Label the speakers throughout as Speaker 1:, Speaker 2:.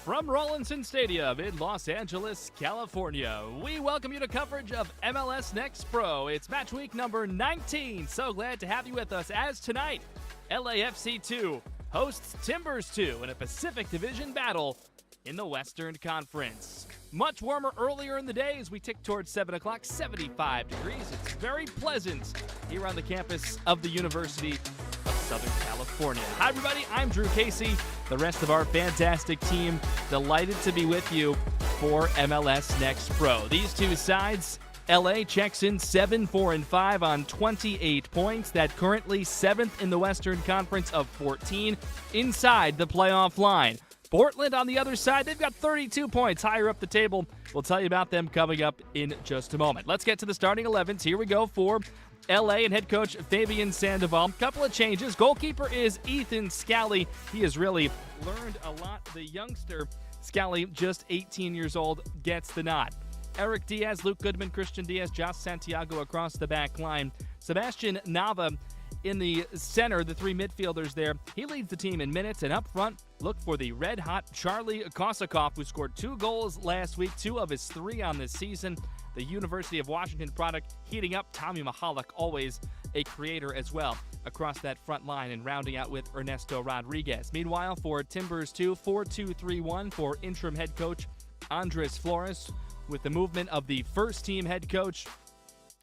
Speaker 1: From Rollinson Stadium in Los Angeles, California, we welcome you to coverage of MLS Next Pro. It's match week number 19. So glad to have you with us as tonight, LAFC 2 hosts Timbers 2 in a Pacific Division battle in the Western Conference. Much warmer earlier in the day as we tick towards 7 o'clock, 75 degrees. It's very pleasant here on the campus of the University of Southern California. Hi, everybody. I'm Drew Casey. The rest of our fantastic team, delighted to be with you for MLS Next Pro. These two sides, LA checks in 7-4-5 on 28 points. That currently 7th in the Western Conference of 14 inside the playoff line. Portland on the other side, they've got 32 points higher up the table. We'll tell you about them coming up in just a moment. Let's get to the starting 11s. Here we go for LA and head coach Fabian Sandoval. Couple of changes. Goalkeeper is Ethan Scally. He has really learned a lot. The youngster, Scally, just 18 years old, gets the nod. Eric Diaz, Luke Goodman, Christian Diaz, Josh Santiago across the back line. Sebastian Nava in the center, the three midfielders there. He leads the team in minutes, and up front, look for the red-hot Charlie Kosakov, who scored 2 goals last week, 2 of his 3 on this season. The University of Washington product heating up. Tommy Michalek, always a creator as well, across that front line, and rounding out with Ernesto Rodriguez. Meanwhile, for Timbers 2, 4-2-3-1 for interim head coach Andres Flores, with the movement of the first-team head coach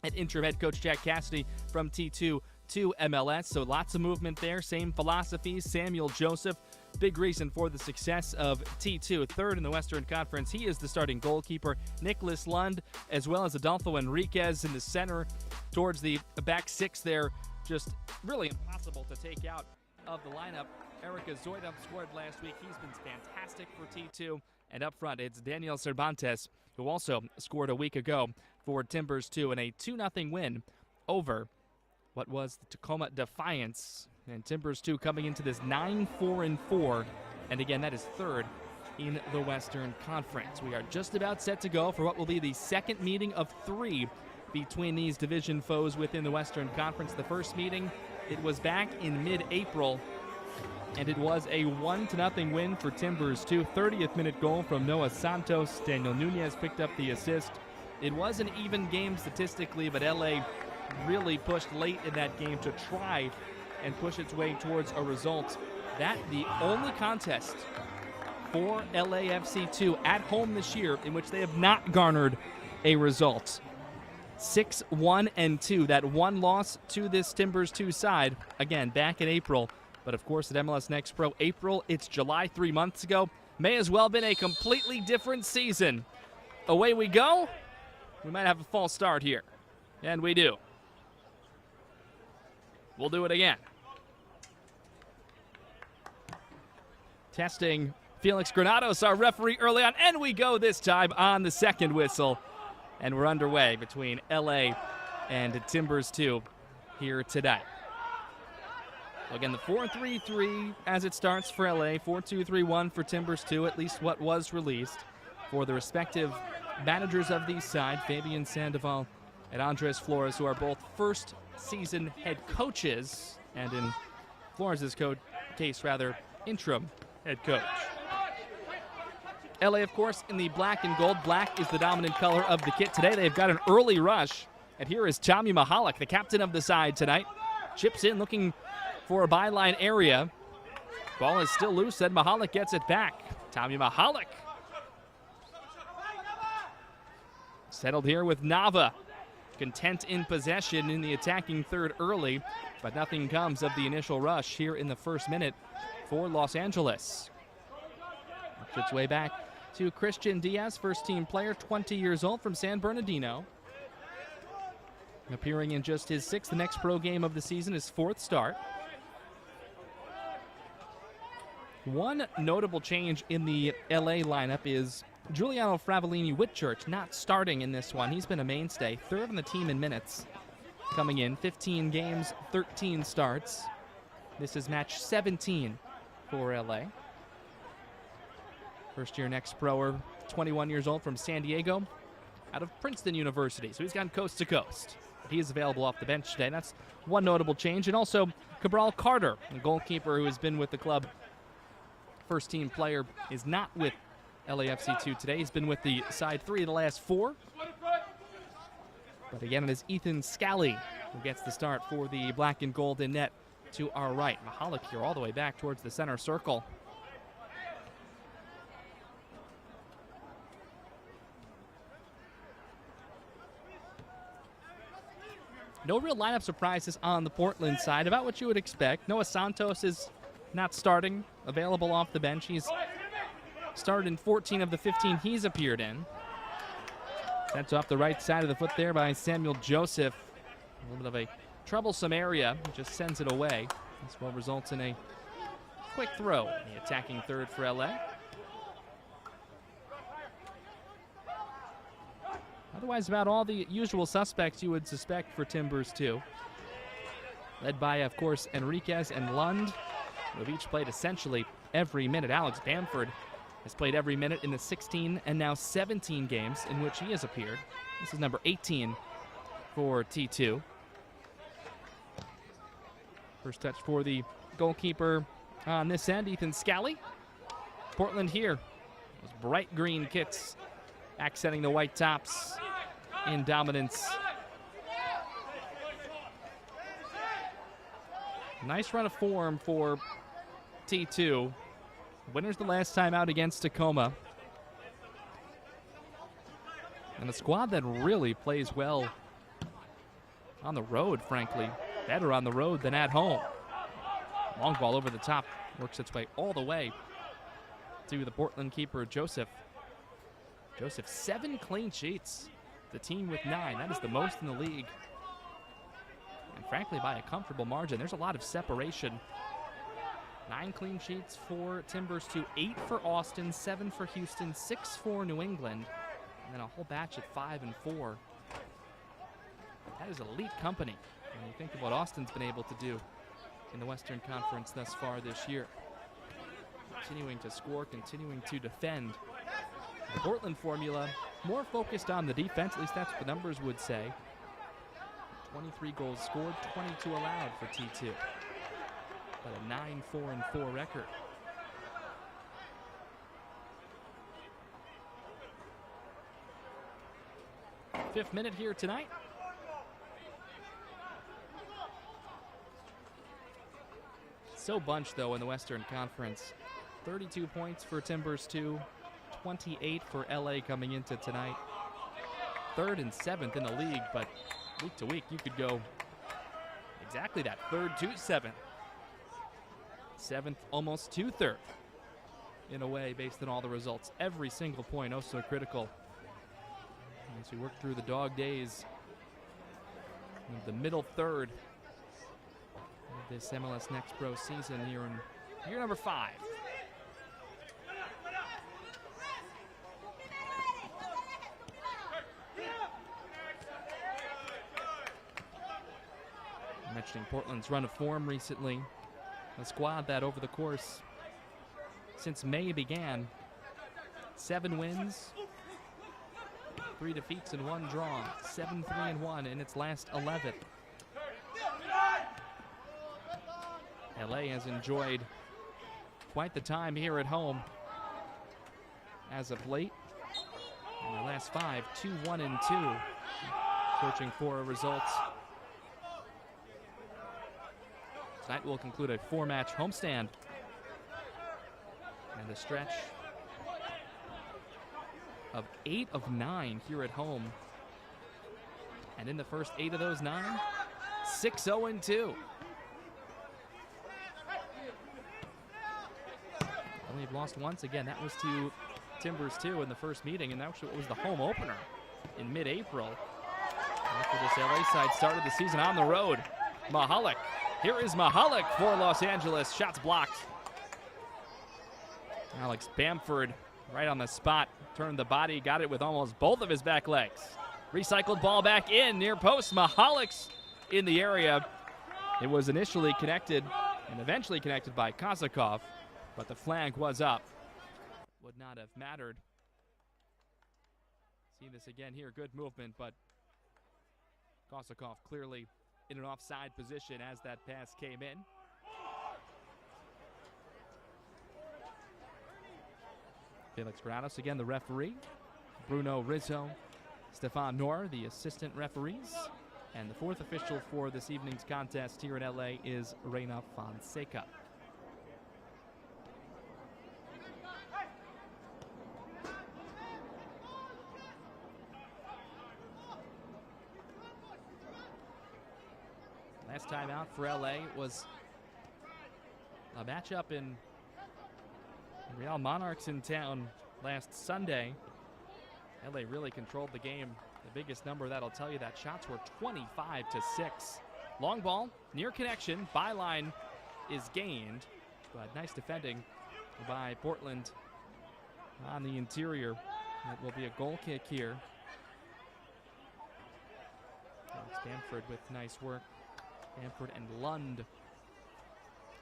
Speaker 1: and interim head coach Jack Cassidy from T2 to MLS. So lots of movement there. Same philosophies. Samuel Joseph, big reason for the success of T2, third in the Western Conference. He is the starting goalkeeper. Nicholas Lund, as well as Adolfo Enriquez in the center towards the back six there. Just really impossible to take out of the lineup. Erica Zoidum scored last week. He's been fantastic for T2. And up front, it's Daniel Cervantes, who also scored a week ago for Timbers 2 in a 2-0 win over what was the Tacoma Defiance. And Timbers 2 coming into this 9-4-4. And again, that is third in the Western Conference. We are just about set to go for what will be the second meeting of 3 between these division foes within the Western Conference. The first meeting, it was back in mid-April, and it was a 1-0 win for Timbers 2. 30th minute goal from Noah Santos. Daniel Nunez picked up the assist. It was an even game statistically, but LA really pushed late in that game to try and push its way towards a result. That the only contest for LAFC 2 at home this year in which they have not garnered a result. 6-1-2. That one loss to this Timbers 2 side, again, back in April. But of course, at MLS Next Pro, April, it's July 3 months ago. May as well have been a completely different season. Away we go. We might have a false start here. And we do. We'll do it again. Testing Felix Granados, our referee, early on. And we go this time on the second whistle. And we're underway between LA and Timbers 2 here today. Again, the 4-3-3 as it starts for LA, 4-2-3-1 for Timbers 2, at least what was released for the respective managers of these sides, Fabian Sandoval and Andres Flores, who are both first-season head coaches, and in Flores' case, interim head coach. LA, of course, in the black and gold. Black is the dominant color of the kit today. They've got an early rush, and here is Tommy Michalek, the captain of the side tonight. Chips in, looking for a byline area. Ball is still loose, and Michalek gets it back. Tommy Michalek. Settled here with Nava. Content in possession in the attacking third early, but nothing comes of the initial rush here in the first minute for Los Angeles. Works its way back to Christian Diaz, first-team player, 20 years old, from San Bernardino. Appearing in just his 6th Next Pro game of the season, his 4th start. One notable change in the LA lineup is Giuliano Fravellini Whitchurch not starting in this one. He's been a mainstay, third on the team in minutes. Coming in, 15 games, 13 starts. This is match 17 for LA. First-year Next Proer, 21 years old, from San Diego, out of Princeton University. So he's gone coast to coast. But he is available off the bench today. That's one notable change. And also Cabral Carter, a goalkeeper who has been with the club. First-team player, is not with LAFC2 today. He's been with the side 3 of the last 4. But again, it is Ethan Scally who gets the start for the black and gold in net to our right. Mahalik here all the way back towards the center circle. No real lineup surprises on the Portland side, about what you would expect. Noah Santos is not starting, available off the bench. He's started in 14 of the 15 he's appeared in. Sent off the right side of the foot there by Samuel Joseph. A little bit of a troublesome area, just sends it away. This will result in a quick throw. The attacking third for LA. Otherwise, about all the usual suspects you would suspect for Timbers too. Led by, of course, Enriquez and Lund, who have each played essentially every minute. Alex Bamford has played every minute in the 16 and now 17 games in which he has appeared. This is number 18 for T2. First touch for the goalkeeper on this end, Ethan Scally. Portland here. Those bright green kits accenting the white tops in dominance. Nice run of form for T2. Winners the last time out against Tacoma. And a squad that really plays well on the road, frankly. Better on the road than at home. Long ball over the top. Works its way all the way to the Portland keeper, Joseph. Joseph, 7 clean sheets. The team with 9. That is the most in the league. And frankly, by a comfortable margin. There's a lot of separation. 9 clean sheets for Timbers to 8 for Austin, 7 for Houston, 6 for New England, and then a whole batch at 5 and 4. That is elite company when you think of what Austin's been able to do in the Western Conference thus far this year. Continuing to score, continuing to defend. The Portland formula, more focused on the defense, at least that's what the numbers would say. 23 goals scored, 22 allowed for T2. But a 9-4-4 record. Fifth minute here tonight. So bunched, though, in the Western Conference. 32 points for Timbers 2, 28 for LA coming into tonight. 3rd and 7th in the league, but week to week you could go exactly that, 3rd to 7th. 7th almost to 3rd in a way based on all the results. Every single point oh so critical as we work through the dog days of the middle third of this MLS Next Pro season here in year number 5. I'm mentioning Portland's run of form recently. A squad that over the course since May began, 7 wins, 3 defeats and 1 draw, 7-3-1 in its last 11. LA has enjoyed quite the time here at home as of late. In their last 5, 2-1-2, searching for results. Tonight will conclude a 4-match homestand. And a stretch of 8 of 9 here at home. And in the first 8 of those 9, 6-0-2. Only have lost once. Again, that was to Timbers 2 in the first meeting, and that was the home opener in mid-April. After this LA side started the season on the road. Mahalik. Here is Mahalik for Los Angeles. Shots blocked. Alex Bamford right on the spot. Turned the body, got it with almost both of his back legs. Recycled ball back in, near post. Mahalik's in the area. It was initially connected and eventually connected by Kazakov, but the flag was up. Would not have mattered. See this again here, good movement, but Kazakov clearly in an offside position as that pass came in. Felix Granados again, the referee. Bruno Rizzo, Stefan Nor, the assistant referees. And the fourth official for this evening's contest here in LA is Reina Fonseca. Last time out for LA was a matchup in Real Monarchs in town last Sunday. LA really controlled the game. The biggest number that'll tell you that shots were 25-6. Long ball, near connection, byline is gained, but nice defending by Portland on the interior. It will be a goal kick here. Stanford with nice work. Stanford and Lund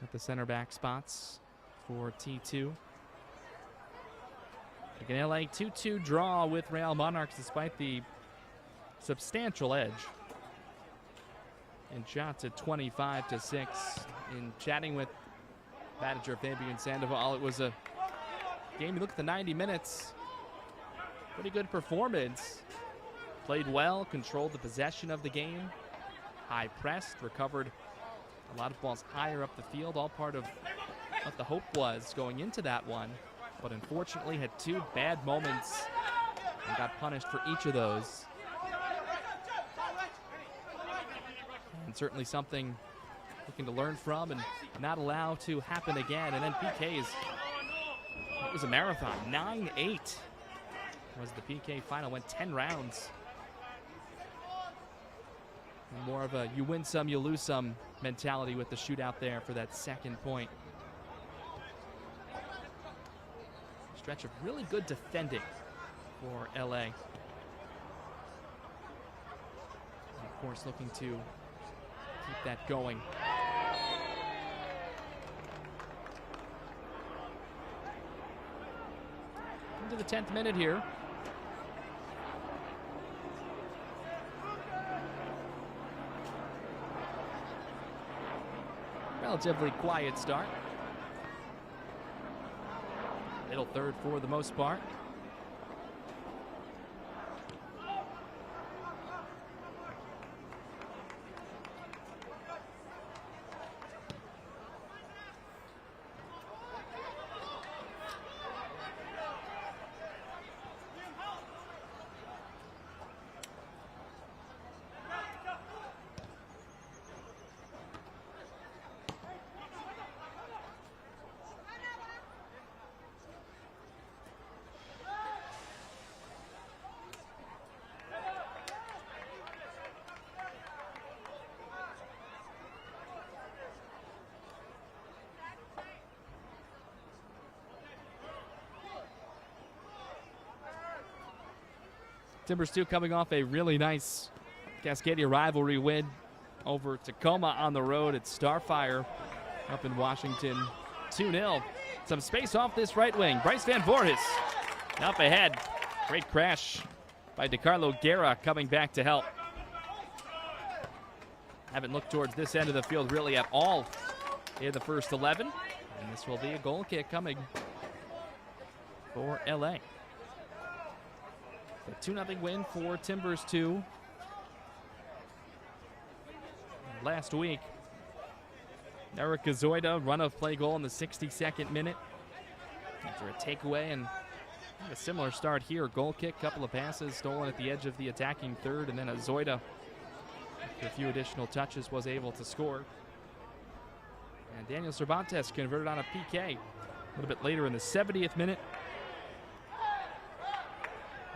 Speaker 1: at the center back spots for T2. Again, LA 2-2 draw with Real Monarchs despite the substantial edge in shots at 25-6. In chatting with manager Fabian Sandoval, it was a game. You look at the 90 minutes, pretty good performance. Played well, controlled the possession of the game. High pressed, recovered a lot of balls higher up the field, all part of what the hope was going into that one. But unfortunately had two bad moments and got punished for each of those. And certainly something looking to learn from and not allow to happen again. And then PKs, it was a marathon. 9-8 was the PK final, went 10 rounds. And more of a you win some, you lose some mentality with the shootout there for that second point. Stretch of really good defending for LA. And of course, looking to keep that going. Into the 10th minute here. Relatively quiet start. Middle third for the most part. Timbers 2 coming off a really nice Cascadia rivalry win over Tacoma on the road at Starfire up in Washington. 2-0. Some space off this right wing. Bryce Van Voorhis up ahead. Great crash by DeCarlo Guerra coming back to help. Haven't looked towards this end of the field really at all in the first 11. And this will be a goal kick coming for LA. A 2-0 win for Timbers 2. Last week, Eric Gazoida, run-of-play goal in the 62nd minute. After a takeaway and a similar start here. Goal kick, couple of passes stolen at the edge of the attacking third, and then Zoida, after a few additional touches, was able to score. And Daniel Cervantes converted on a PK a little bit later in the 70th minute.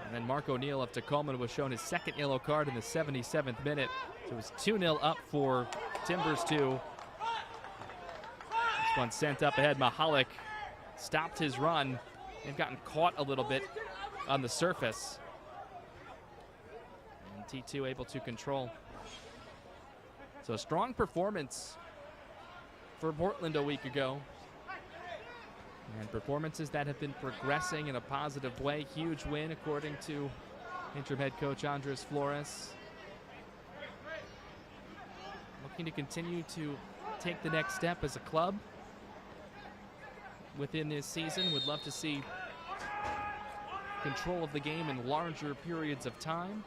Speaker 1: And then Mark O'Neill of Tacoma was shown his second yellow card in the 77th minute. So it was 2-0 up for Timbers 2. This one sent up ahead. Mahalik stopped his run and gotten caught a little bit on the surface. And T2 able to control. So a strong performance for Portland a week ago. And performances that have been progressing in a positive way. Huge win, according to interim head coach Andres Flores. Looking to continue to take the next step as a club within this season. Would love to see control of the game in larger periods of time.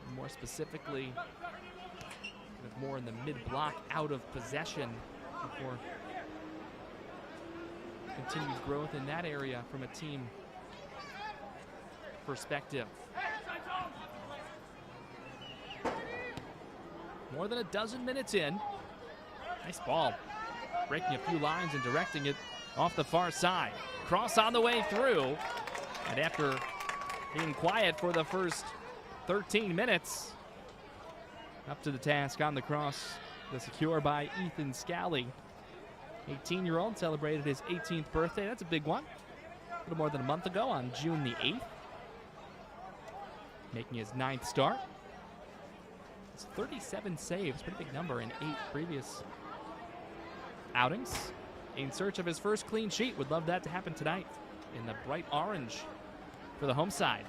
Speaker 1: And more specifically, kind of more in the mid-block, out of possession, before continued growth in that area from a team perspective. More than a dozen minutes in. Nice ball. Breaking a few lines and directing it off the far side. Cross on the way through. And after being quiet for the first 13 minutes, up to the task on the cross. The secure by Ethan Scally. 18-year-old celebrated his 18th birthday. That's a big one. A little more than a month ago on June the 8th. Making his 9th start. It's 37 saves, pretty big number in 8 previous outings. In search of his first clean sheet. Would love that to happen tonight in the bright orange for the home side.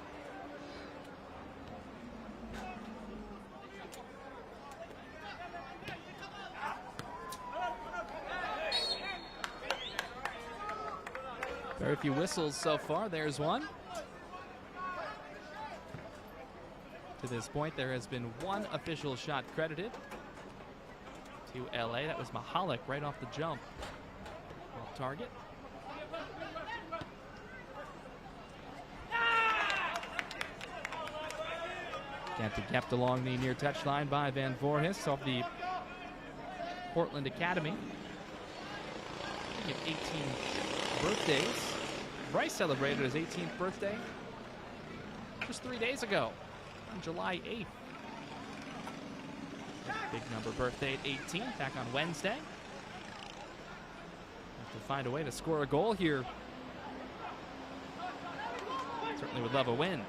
Speaker 1: Very few whistles so far. There's one. To this point, there has been one official shot credited to LA. That was Mahalik right off the jump. Off target. Canty kept along the near touchline by Van Voorhis off the Portland Academy. 18 birthdays. Bryce celebrated his 18th birthday just 3 days ago on July 8th. Big number birthday at 18, back on Wednesday. Have to find a way to score a goal here. Certainly would love a win.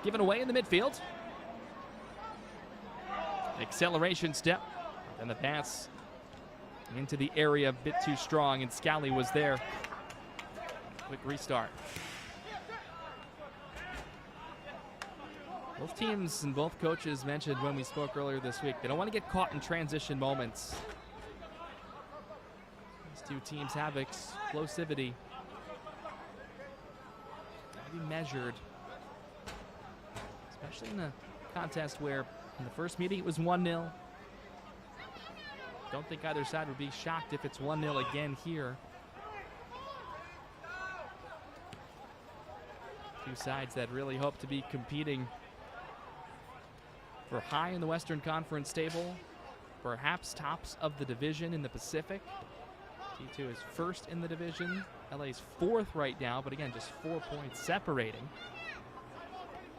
Speaker 1: Given away in the midfield. Acceleration step, and the pass into the area a bit too strong, and Scally was there. Quick restart. Both teams and both coaches mentioned when we spoke earlier this week, they don't want to get caught in transition moments. These two teams have explosivity. Gotta be measured. Especially in a contest where in the first meeting it was 1-0. Don't think either side would be shocked if it's 1-0 again here. Two sides that really hope to be competing for high in the Western Conference table, perhaps tops of the division in the Pacific. T2 is first in the division. LA's fourth right now, but again, just 4 points separating.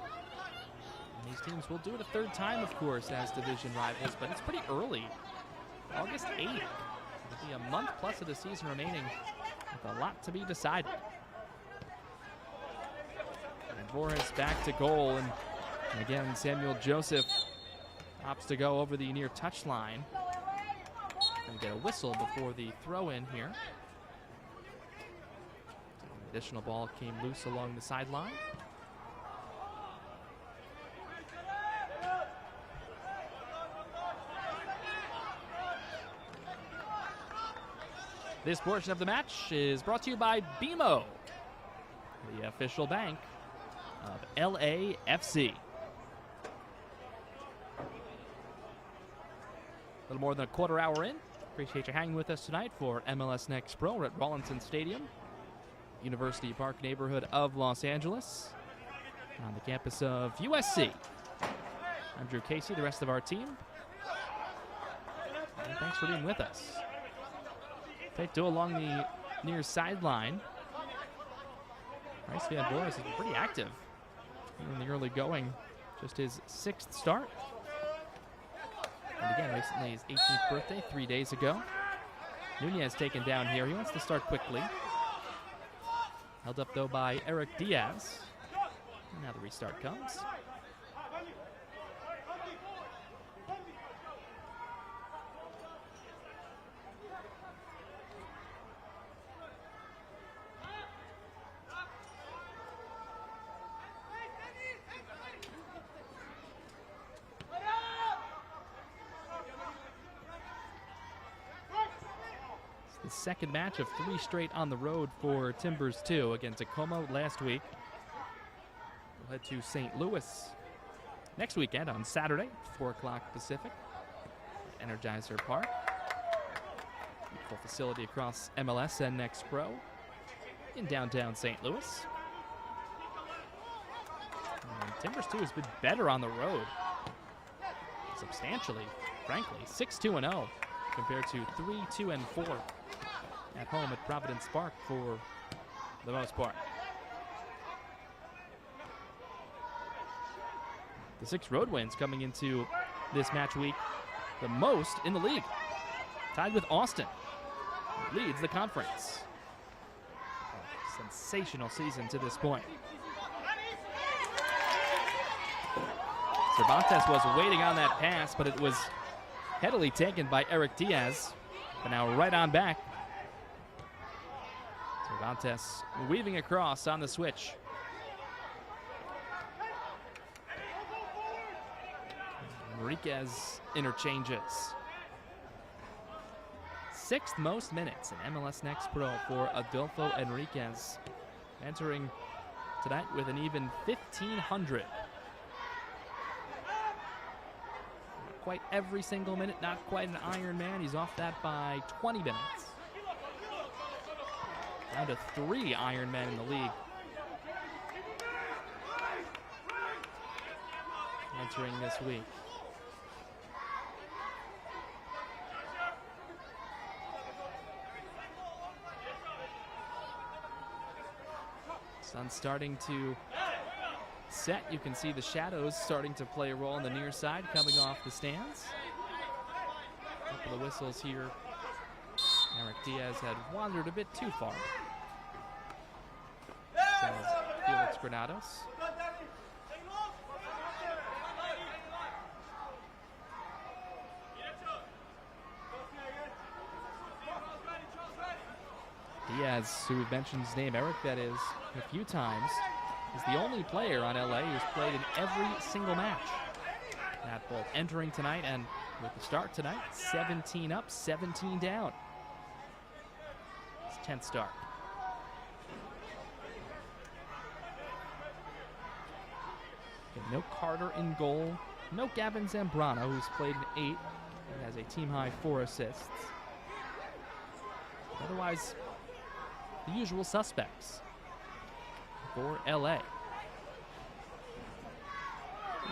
Speaker 1: And these teams will do it a third time, of course, as division rivals, but it's pretty early. August 8th. It'll be a month plus of the season remaining with a lot to be decided. And Voorhis back to goal, and again, Samuel Joseph opts to go over the near touchline. Gonna get a whistle before the throw-in here. An additional ball came loose along the sideline. This portion of the match is brought to you by BMO, the official bank of LAFC. A little more than a quarter hour in. Appreciate you hanging with us tonight for MLS Next Pro. We're at Rawlinson Stadium, University Park neighborhood of Los Angeles, on the campus of USC. I'm Drew Casey, the rest of our team. And thanks for being with us. Take two along the near sideline. Bryce Van Voorhis has been pretty active in the early going. Just his 6th start. And again, recently his 18th birthday, 3 days ago. Nunez taken down here. He wants to start quickly. Held up, though, by Eric Diaz. And now the restart comes. The second match of 3 straight on the road for Timbers 2 against Tacoma last week. We'll head to St. Louis next weekend on Saturday, 4 o'clock Pacific, at Energizer Park. Beautiful facility across MLS and Next Pro in downtown St. Louis. And Timbers, too, has been better on the road. Substantially, frankly. 6-2-0 compared to 3-2-4 at home at Providence Park for the most part. The 6 road wins coming into this match week, the most in the league. Tied with Austin, who leads the conference. A sensational season to this point. Cervantes was waiting on that pass, but it was heavily taken by Eric Diaz. But now right on back. Cervantes weaving across on the switch. Enriquez interchanges. 6th most minutes in MLS Next Pro for Adolfo Enriquez. Entering tonight with an even 1,500. Quite every single minute, not quite an Iron Man. He's off that by 20 minutes. Down to 3 Iron Men in the league. Entering this week. Sun starting to set. You can see the shadows starting to play a role on the near side coming off the stands. A couple of whistles here. Eric Diaz had wandered a bit too far. Says Felix Granados. Diaz, who we've mentioned his name, Eric, that is, a few times, is the only player on LA who's played in every single match. At both entering tonight and with the start tonight, 17 up, 17 down. His 10th start. No Carter in goal. No Gavin Zambrano, who's played in 8 and has a team-high 4 assists. Otherwise, the usual suspects for LA.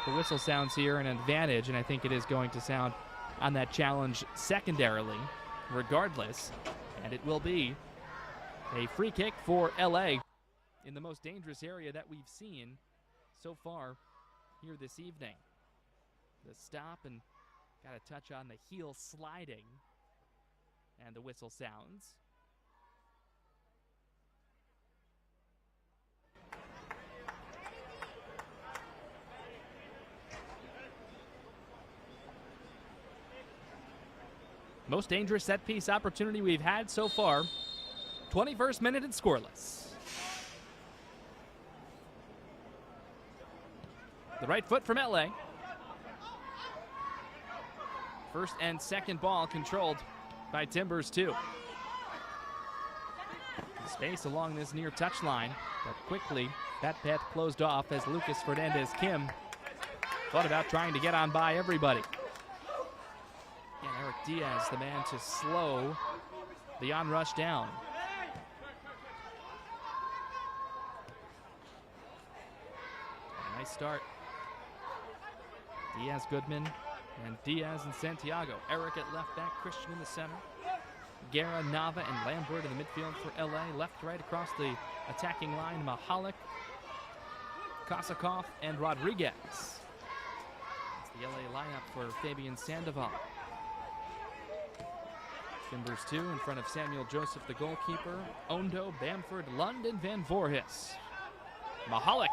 Speaker 1: The whistle sounds here an advantage, and I think it is going to sound on that challenge secondarily, regardless. And it will be a free kick for LA in the most dangerous area that we've seen so far here this evening. The stop and got a touch on the heel sliding, and the whistle sounds. Most dangerous set piece opportunity we've had so far. 21st minute and scoreless. The right foot from LA. First and second ball controlled by Timbers 2. Space along this near touchline, but quickly that path closed off as Lucas Fernandez-Kim thought about trying to get on by everybody. And Eric Diaz, the man to slow the onrush down. A nice start. Diaz, Goodman, and Diaz and Santiago. Eric at left back, Christian in the center. Guerra, Nava, and Lambert in the midfield for LA. Left, right across the attacking line, Mahalik, Kosakov, and Rodriguez. It's the LA lineup for Fabian Sandoval. Timbers 2 in front of Samuel Joseph, the goalkeeper. Ondo, Bamford, Lund, and Van Voorhis. Mahalik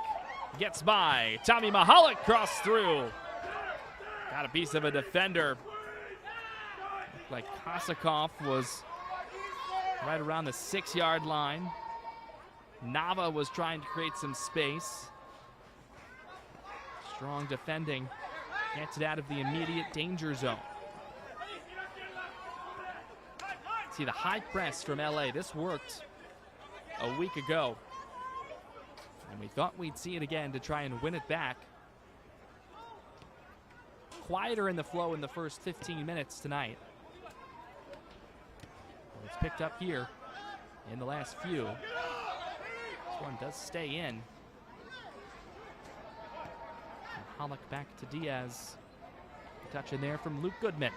Speaker 1: gets by. Tommy Mahalik crossed through. Got a piece of a defender. Looked like Kosakov was right around the 6-yard line. Nava was trying to create some space. Strong defending. Gets it out of the immediate danger zone. See the high press from LA. This worked a week ago And we thought we'd see it again to try and win it back. Quieter in the flow in the first 15 minutes tonight. It's picked up here in the last few. This one does stay in. And Hollick back to Diaz. A touch in there from Luke Goodman.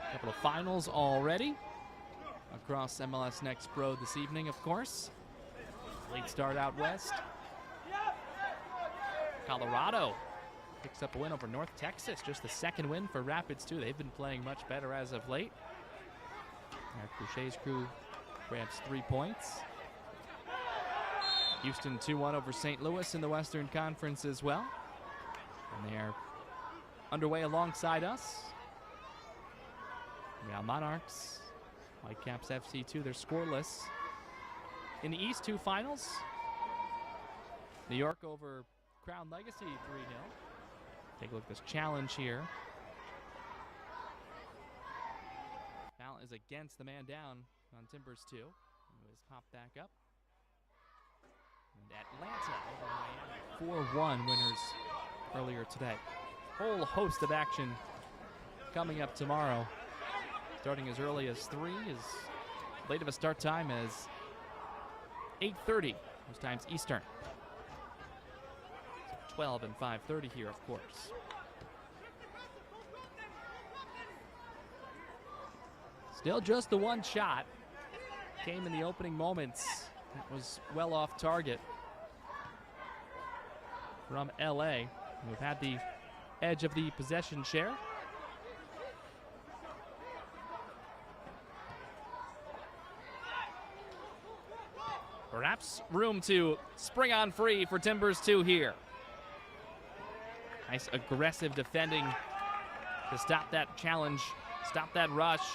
Speaker 1: A couple of finals already across MLS Next Pro this evening, of course. Late start out west. Colorado picks up a win over North Texas, just the second win for Rapids too. They've been playing much better as of late. Boucher's crew grabs 3 points. Houston 2-1 over St. Louis in the Western Conference as well. And they are underway alongside us. Real Monarchs, Whitecaps FC 2, they're scoreless. In the East, 2 finals. New York over Crown Legacy 3-0. Take a look at this challenge here. Foul is against the man down on Timbers 2. It was popped back up. And Atlanta over Miami. 4-1 winners earlier today. Whole host of action coming up tomorrow. Starting as early as 3, as late of a start time as 8:30, most times Eastern. 12 and 5:30 here, of course. Still just the one shot. Came in the opening moments. It was well off target from LA. We've had the edge of the possession share. Perhaps room to spring on free for Timbers 2 here. Nice aggressive defending to stop that challenge, stop that rush.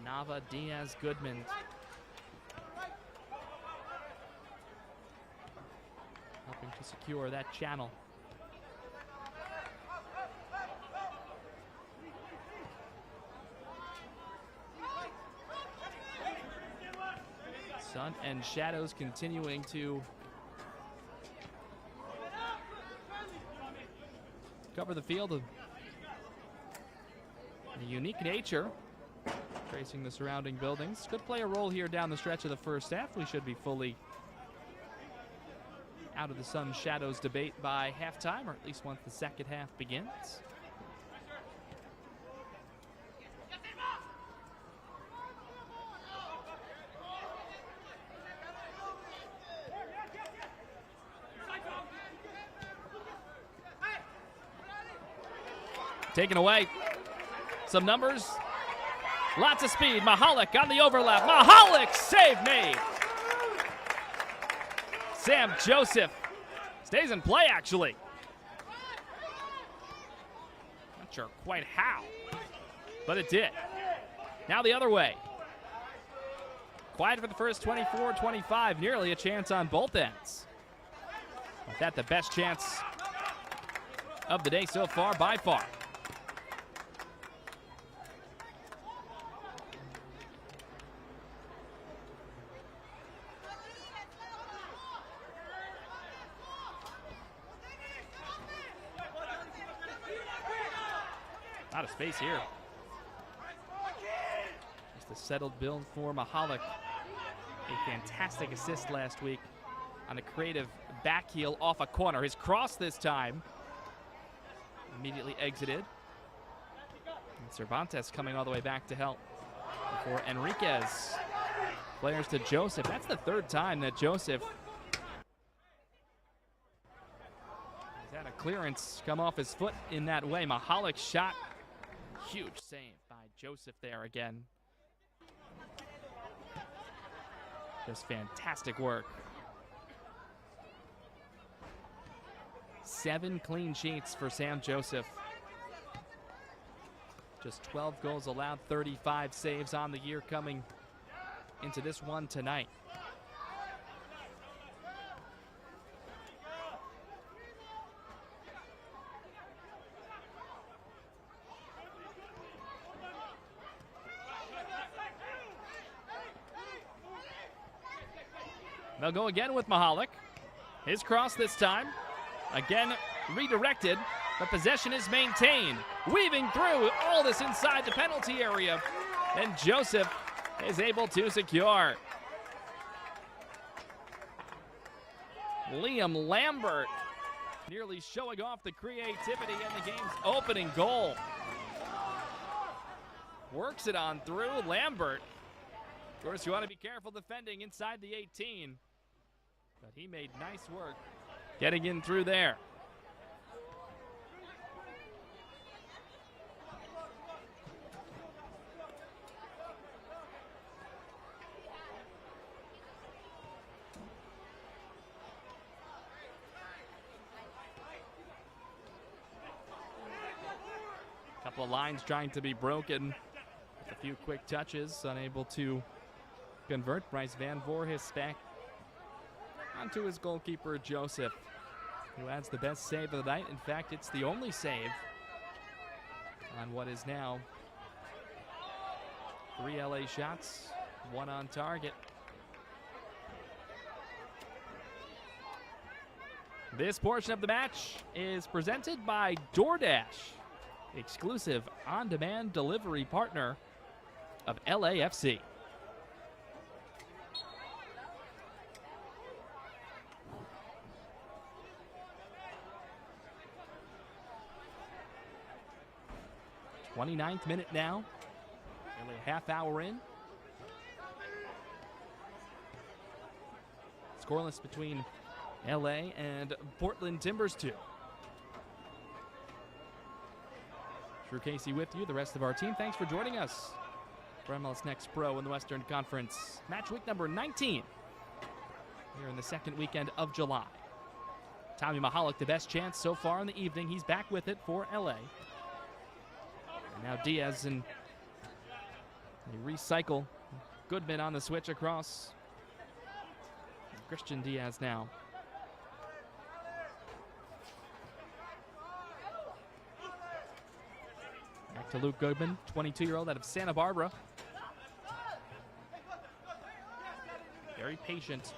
Speaker 1: Nava, Diaz, Goodman. Helping to secure that channel. Sun and shadows continuing to cover the field. A unique nature, tracing the surrounding buildings. Could play a role here down the stretch of the first half. We should be fully out of the sun shadows debate by halftime, or at least once the second half begins. Taken away. Some numbers. Lots of speed. Mahalik on the overlap. Mahalik save made. Sam Joseph stays in play, actually. Not sure quite how, but it did. Now the other way. Quiet for the first 24-25. Nearly a chance on both ends. With that, the best chance of the day so far, by far. Out of space here. Just a settled build for Mahalik. A fantastic assist last week on a creative back heel off a corner. His cross this time immediately exited. And Cervantes coming all the way back to help for Enriquez. Players to Joseph. That's the third time that Joseph has had a clearance come off his foot in that way. Mahalik's shot. Huge save by Joseph there again. Just fantastic work. 7 clean sheets for Sam Joseph. Just 12 goals allowed, 35 saves on the year coming into this one tonight. They'll go again with Mahalik. His cross this time. Again, redirected. The possession is maintained. Weaving through all this inside the penalty area. And Joseph is able to secure. Liam Lambert nearly showing off the creativity in the game's opening goal. Works it on through. Lambert. Of course, you want to be careful defending inside the 18. But he made nice work getting in through there. Couple of lines trying to be broken with a few quick touches, unable to convert. Bryce Van Voorhis back onto his goalkeeper, Joseph, who adds the best save of the night. In fact, it's the only save on what is now 3 LA shots, 1 on target. This portion of the match is presented by DoorDash, exclusive on-demand delivery partner of LAFC. .29th minute now, nearly a half hour in. Scoreless between LA and Portland Timbers 2. Drew Casey with you, the rest of our team. Thanks for joining us for MLS Next Pro in the Western Conference. Match week number 19 here in the second weekend of July. Tommy Mahalik, the best chance so far in the evening. He's back with it for LA. And now Diaz, and they recycle. Goodman on the switch across. Christian Diaz now. Back to Luke Goodman, 22-year-old out of Santa Barbara. Very patient.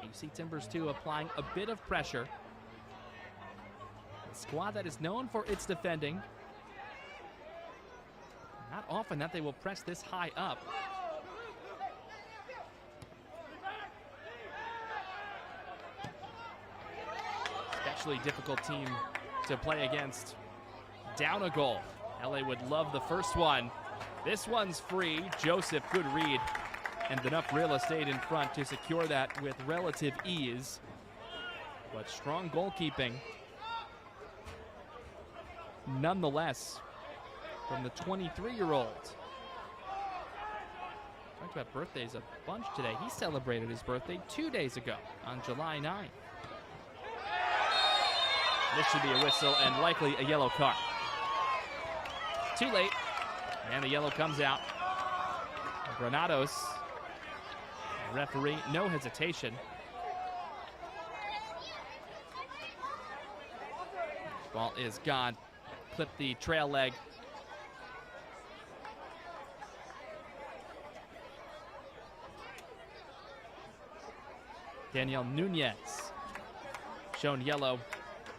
Speaker 1: You see Timbers 2 applying a bit of pressure. A squad that is known for its defending. Not often that they will press this high up. Especially difficult team to play against. Down a goal. LA would love the first one. This one's free. Joseph, good read. And enough real estate in front to secure that with relative ease. But strong goalkeeping nonetheless from the 23-year-old. Talked about birthdays a bunch today. He celebrated his birthday 2 days ago on July 9th. This should be a whistle and likely a yellow card. Too late, and the yellow comes out. Granados, referee, no hesitation. Ball is gone. Clip the trail leg. Daniel Nunez shown yellow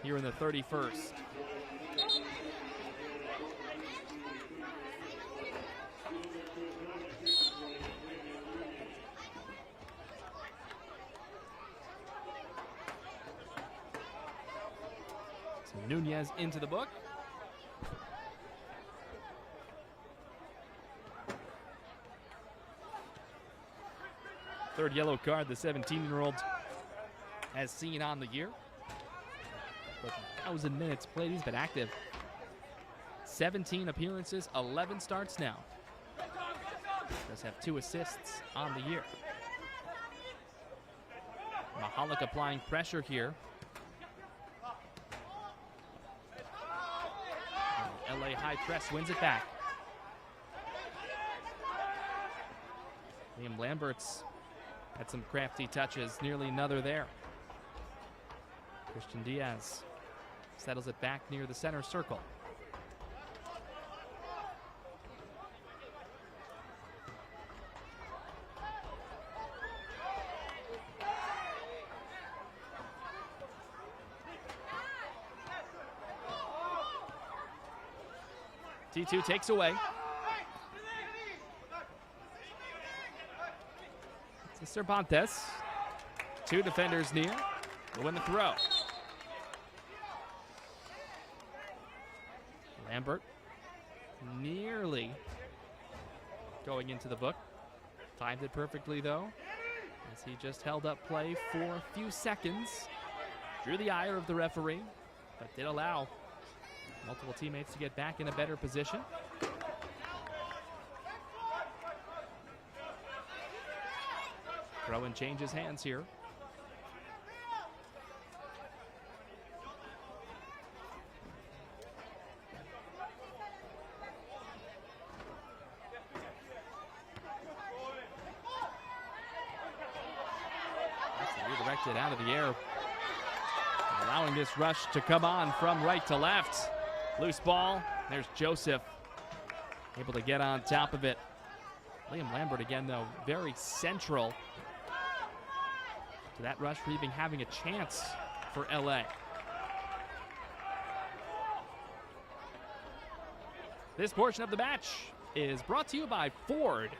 Speaker 1: here in the 31st. So Nunez into the book. Third yellow card the 17-year-old has seen on the year. 1,000 minutes played, he's been active. 17 appearances, 11 starts now. Does have 2 assists on the year. Mahalik applying pressure here. And LA high press wins it back. Liam Lambert's had some crafty touches, nearly another there. Christian Diaz settles it back near the center circle. T2 takes away. It's Cervantes. 2 defenders near. Will win the throw. Lambert nearly going into the book. Timed it perfectly, though, as he just held up play for a few seconds. Drew the ire of the referee, but did allow multiple teammates to get back in a better position. Throw-in changes hands here. Redirected out of the air, allowing this rush to come on from right to left. Loose ball. There's Joseph, able to get on top of it. Liam Lambert again, though, very central to that rush for even having a chance for LA. This portion of the match is brought to you by Ford.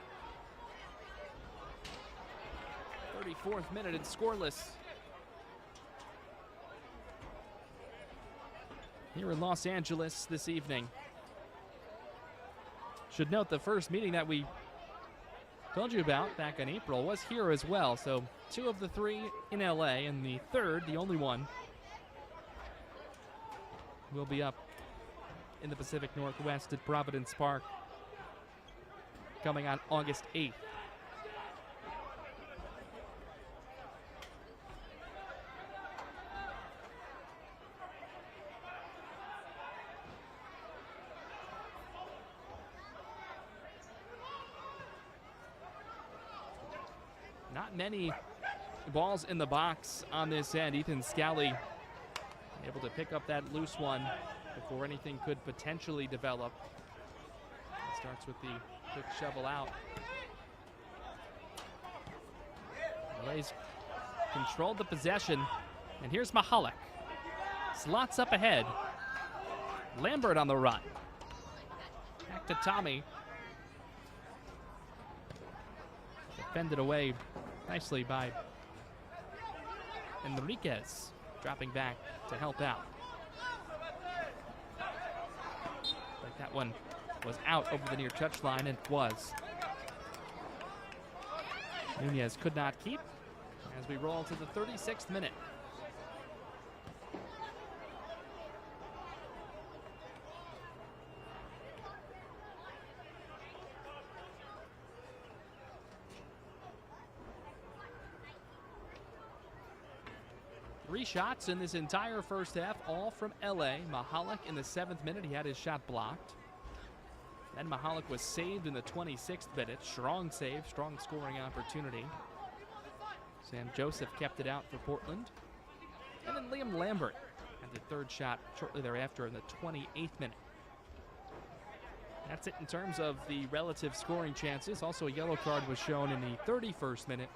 Speaker 1: 34th minute and scoreless here in Los Angeles this evening. Should note the first meeting that we told you about back in April was here as well. So 2 of the 3 in LA, and the third, the only one, will be up in the Pacific Northwest at Providence Park coming on August 8th. Not many balls in the box on this end. Ethan Scally able to pick up that loose one before anything could potentially develop. Starts with the quick shovel out. LA's controlled the possession, and here's Mahalik. Slots up ahead. Lambert on the run. Back to Tommy. Defended away nicely by Enriquez, dropping back to help out. Like that one was out over the near touchline, and it was. Nunez could not keep as we roll to the 36th minute. Three shots in this entire first half, all from LA. Mahalik in the 7th minute, he had his shot blocked. Then Mahalik was saved in the 26th minute. Strong save, strong scoring opportunity. Sam Joseph kept it out for Portland. And then Liam Lambert had the third shot shortly thereafter in the 28th minute. That's it in terms of the relative scoring chances. Also, a yellow card was shown in the 31st minute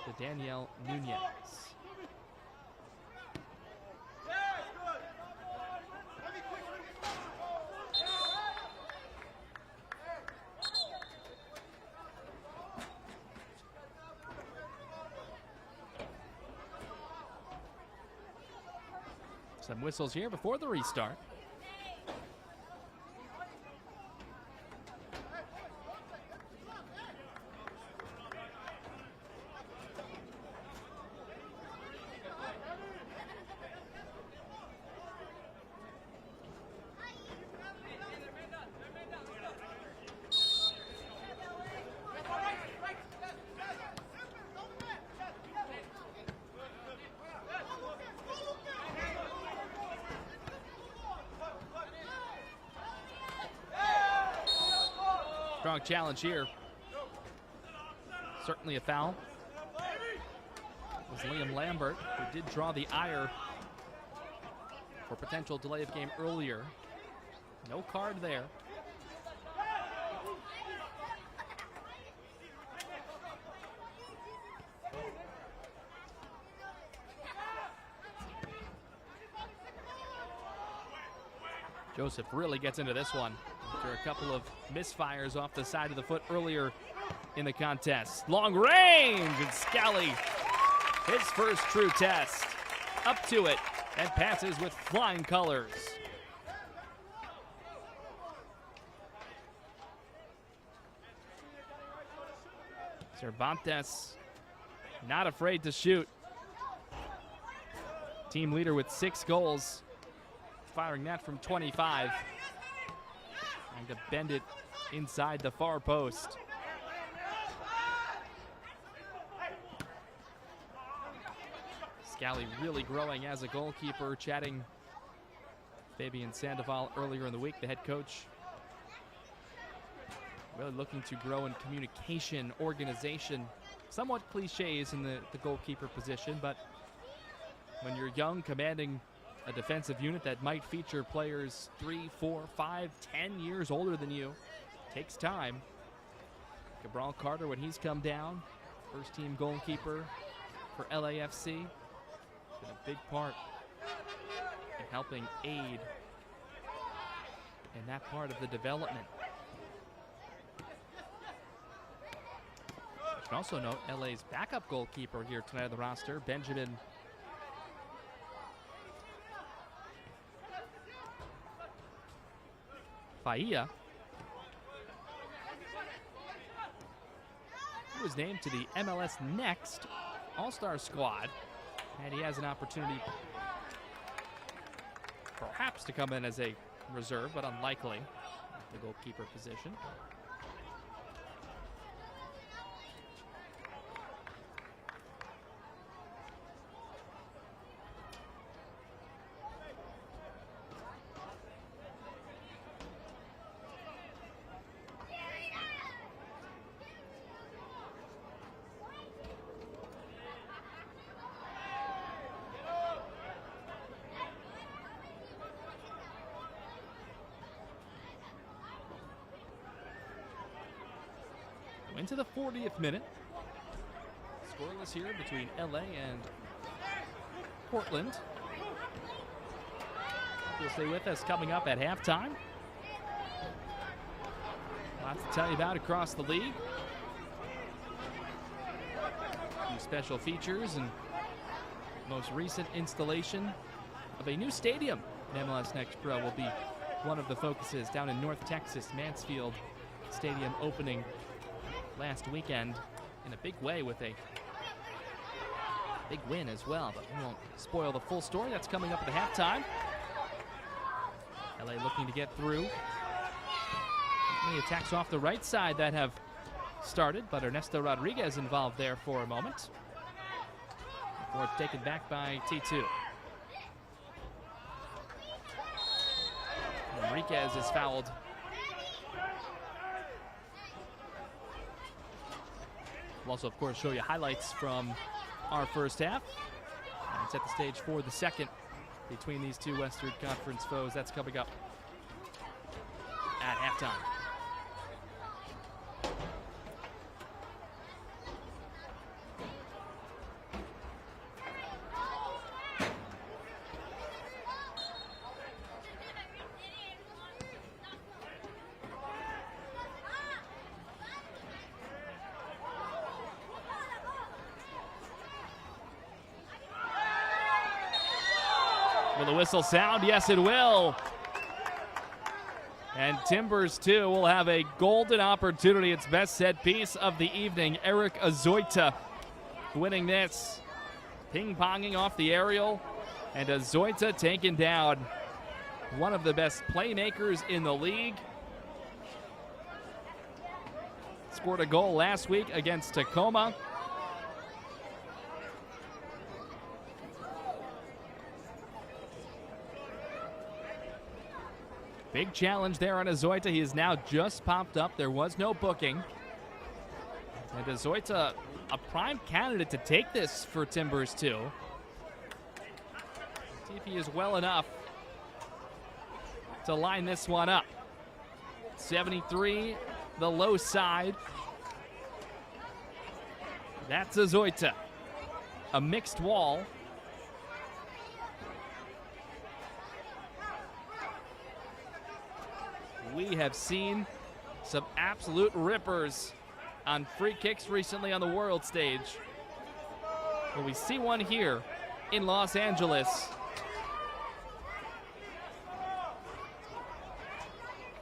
Speaker 1: to Daniel Nunez. Some whistles here before the restart. Strong challenge here. Certainly a foul. It was Liam Lambert who did draw the ire for potential delay of game earlier. No card there. Joseph really gets into this one after a couple of misfires off the side of the foot earlier in the contest. Long range, and Scally, his first true test, up to it and passes with flying colors. Cervantes not afraid to shoot. Team leader with 6 goals, firing that from 25. Trying to bend it inside the far post. Scally really growing as a goalkeeper, chatting Fabian Sandoval earlier in the week, the head coach. Really looking to grow in communication, organization. Somewhat cliches in the goalkeeper position, but when you're young, commanding a defensive unit that might feature players 3, 4, 5, 10 years older than you, takes time. Cabral Carter, when he's come down, first team goalkeeper for LAFC, been a big part in helping aid in that part of the development. You can also note LA's backup goalkeeper here tonight on the roster, Benjamin Failla. He was named to the MLS Next All-Star squad, and he has an opportunity perhaps to come in as a reserve, but unlikely at the goalkeeper position. Into the 40th minute. Scoreless here between LA and Portland. You'll stay with us coming up at halftime. Lots to tell you about across the league. A few special features and most recent installation of a new stadium in MLS Next Pro will be one of the focuses down in North Texas. Mansfield Stadium opening last weekend in a big way with a big win as well, but we won't spoil the full story. That's coming up at the halftime. LA looking to get through. Many attacks off the right side that have started, but Ernesto Rodriguez involved there for a moment before it's taken back by T2. Enriquez is fouled. We'll also, of course, show you highlights from our first half and set the stage for the second between these two Western Conference foes. That's coming up at halftime. Will the whistle sound? Yes, it will. And Timbers, too, will have a golden opportunity. Its best set piece of the evening. Eric Azoita winning this. Ping-ponging off the aerial. And Azoita taken down. One of the best playmakers in the league. Scored a goal last week against Tacoma. Big challenge there on Azoita. He has now just popped up. There was no booking. And Azoita, a prime candidate to take this for Timbers, too. See if he is well enough to line this one up. 73, the low side. That's Azoita. A mixed wall. We have seen some absolute rippers on free kicks recently on the world stage. Will we see one here in Los Angeles?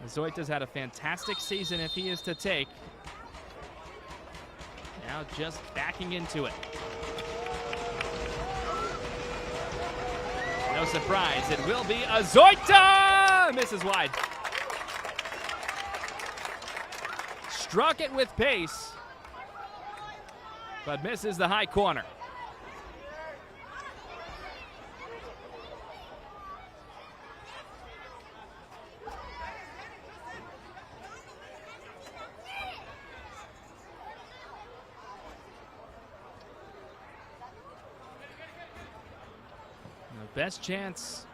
Speaker 1: Zoita's had a fantastic season if he is to take. Now just backing into it. No surprise, it will be a Zoita! Misses wide. Struck it with pace, but misses the high corner. The best chance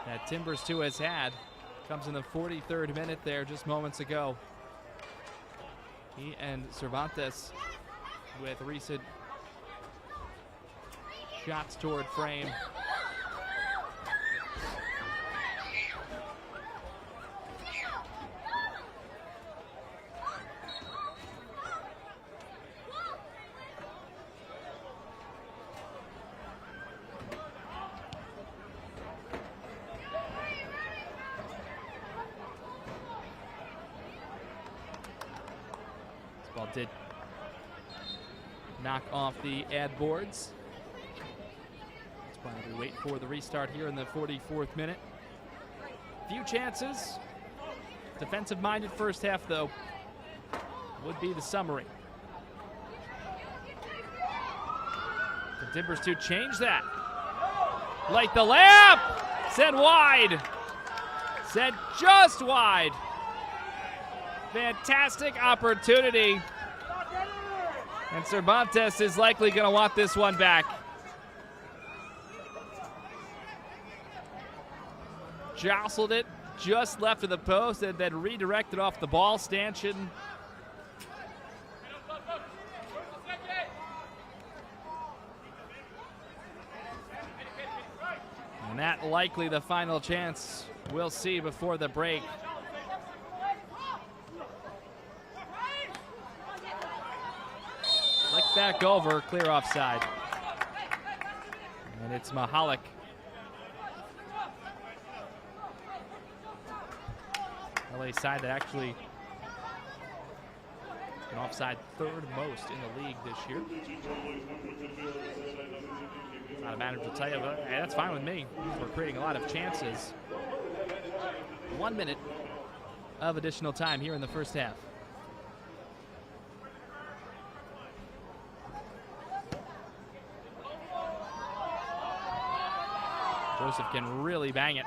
Speaker 1: that Timbers 2 has had comes in the 43rd minute there, just moments ago. He and Cervantes with recent shots toward frame. Ball did knock off the ad boards. That's why we wait for the restart here in the 44th minute. Few chances. Defensive-minded first half, though, would be the summary. The Timbers 2 change that. Light the lamp! Sent wide. Sent just wide. Fantastic opportunity. And Cervantes is likely going to want this one back. Jostled it just left of the post and then redirected off the ball stanchion. And that likely the final chance we'll see before the break. Flick back over, clear offside. And it's Mahalik. LA side that actually an offside third most in the league this year. Not a matter to tell you, but hey, that's fine with me. We're creating a lot of chances. 1 minute of additional time here in the first half. Joseph can really bang it.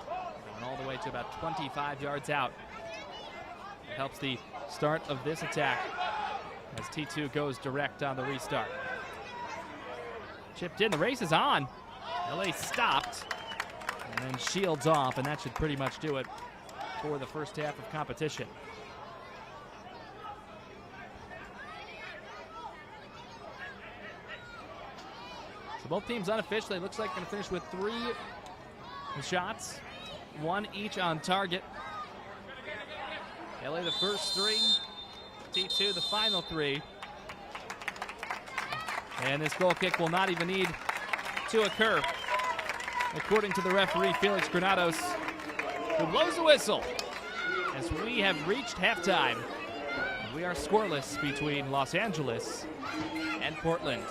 Speaker 1: Going all the way to about 25 yards out. It helps the start of this attack as T2 goes direct on the restart. Chipped in, the race is on. LA stopped and then shields off, and that should pretty much do it for the first half of competition. So both teams unofficially, looks like going to finish with 3 shots, 1 each on target. LA the first 3, T2 the final 3. And this goal kick will not even need to occur, according to the referee, Felix Granados, who blows the whistle as we have reached halftime. We are scoreless between Los Angeles and Portland.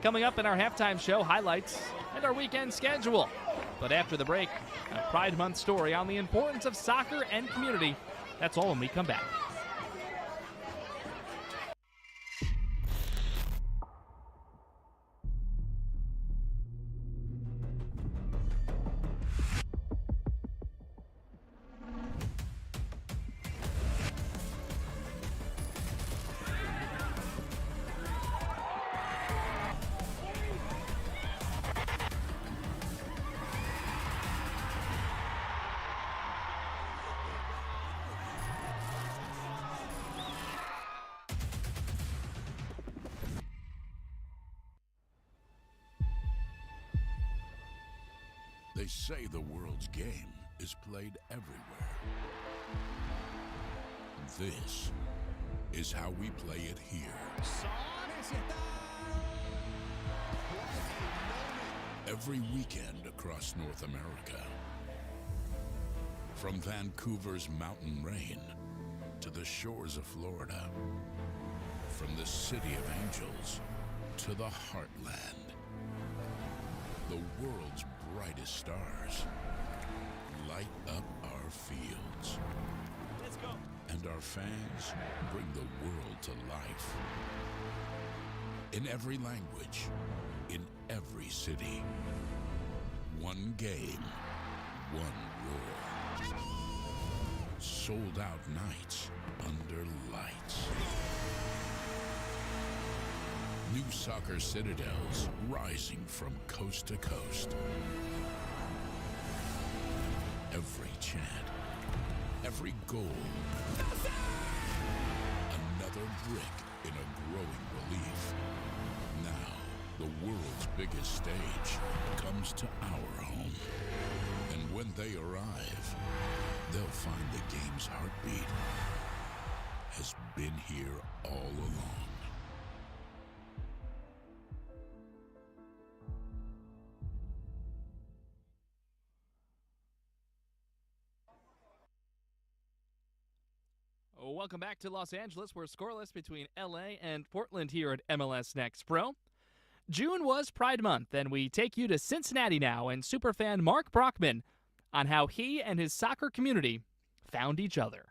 Speaker 1: Coming up in our halftime show, highlights and our weekend schedule. But after the break, a Pride Month story on the importance of soccer and community. That's all when we come back.
Speaker 2: They say the world's game is played everywhere. This is how we play it here. Every weekend across North America. From Vancouver's mountain rain to the shores of Florida. From the City of Angels to the Heartland. The world's brightest stars light up our fields.
Speaker 1: Let's go.
Speaker 2: And our fans bring the world to life. In every language, in every city. One game, one roar. Sold out nights under lights. New soccer citadels rising from coast to coast. Every chant, every goal, another brick in a growing relief. Now, the world's biggest stage comes to our home. And when they arrive, they'll find the game's heartbeat has been here all along.
Speaker 1: Welcome back to Los Angeles. We're scoreless between LA and Portland here at MLS Next Pro. June was Pride Month, and we take you to Cincinnati now and superfan Mark Brockman on how he and his soccer community found each other.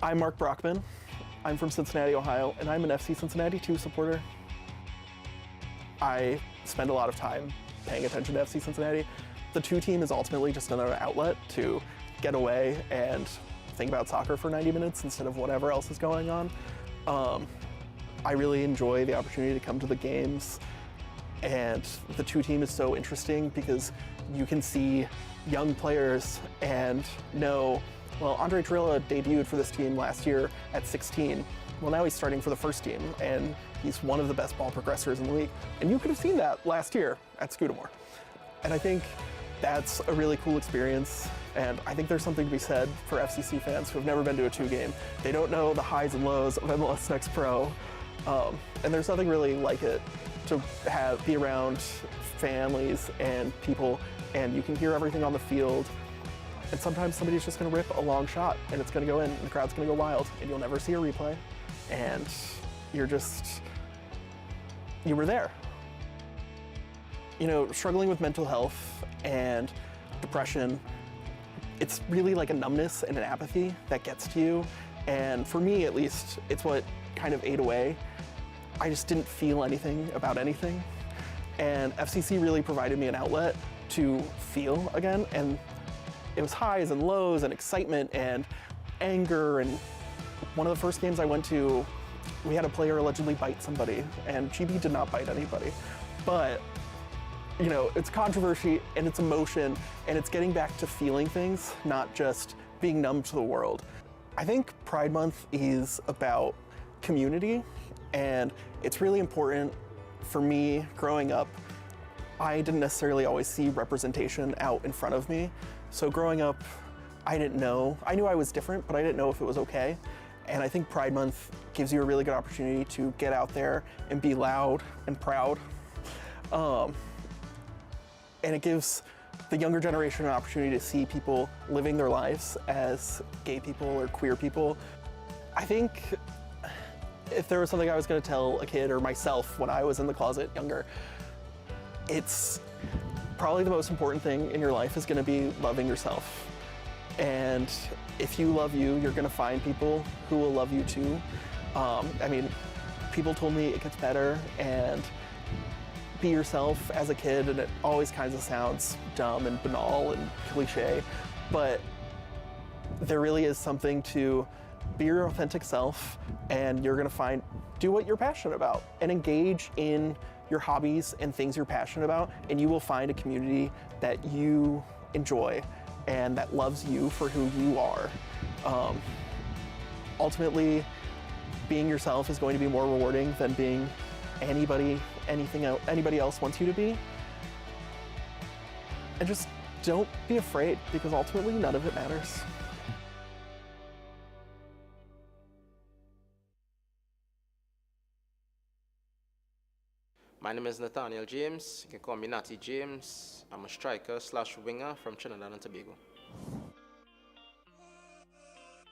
Speaker 3: I'm Mark Brockman. I'm from Cincinnati, Ohio, and I'm an FC Cincinnati 2 supporter. I spend a lot of time paying attention to FC Cincinnati. The 2 team is ultimately just another outlet to get away and think about soccer for 90 minutes instead of whatever else is going on. I really enjoy the opportunity to come to the games, and the 2 team is so interesting because you can see young players and know, well, Andre Trilla debuted for this team last year at 16. Well, now he's starting for the first team, and he's one of the best ball progressors in the league. And you could have seen that last year at Scudamore. And I think that's a really cool experience. And I think there's something to be said for FCC fans who have never been to a 2 game. They don't know the highs and lows of MLS Next Pro. And there's nothing really like it to be around families and people, and you can hear everything on the field. And sometimes somebody's just gonna rip a long shot and it's gonna go in and the crowd's gonna go wild and you'll never see a replay. And you were there. You know, struggling with mental health and depression, it's really like a numbness and an apathy that gets to you. And for me, at least, it's what kind of ate away. I just didn't feel anything about anything. And FCC really provided me an outlet to feel again. And it was highs and lows and excitement and anger. And one of the first games I went to, we had a player allegedly bite somebody, and GB did not bite anybody. But, you know, it's controversy and it's emotion, and it's getting back to feeling things, not just being numb to the world. I think Pride Month is about community, and it's really important for me growing up. I didn't necessarily always see representation out in front of me. So growing up, I didn't know. I knew I was different, but I didn't know if it was okay. And I think Pride Month gives you a really good opportunity to get out there and be loud and proud. And it gives the younger generation an opportunity to see people living their lives as gay people or queer people. I think if there was something I was going to tell a kid or myself when I was in the closet younger, it's probably the most important thing in your life is going to be loving yourself. And if you love you, you're going to find people who will love you too. I mean, people told me it gets better and be yourself as a kid, and it always kind of sounds dumb and banal and cliche, but there really is something to be your authentic self, and you're gonna do what you're passionate about and engage in your hobbies and things you're passionate about, and you will find a community that you enjoy and that loves you for who you are. ultimately, being yourself is going to be more rewarding than being anybody else wants you to be. And just don't be afraid, because ultimately none of it matters.
Speaker 4: My name is Nathaniel James. You can call me Natty James. I'm a striker slash winger from Trinidad and Tobago.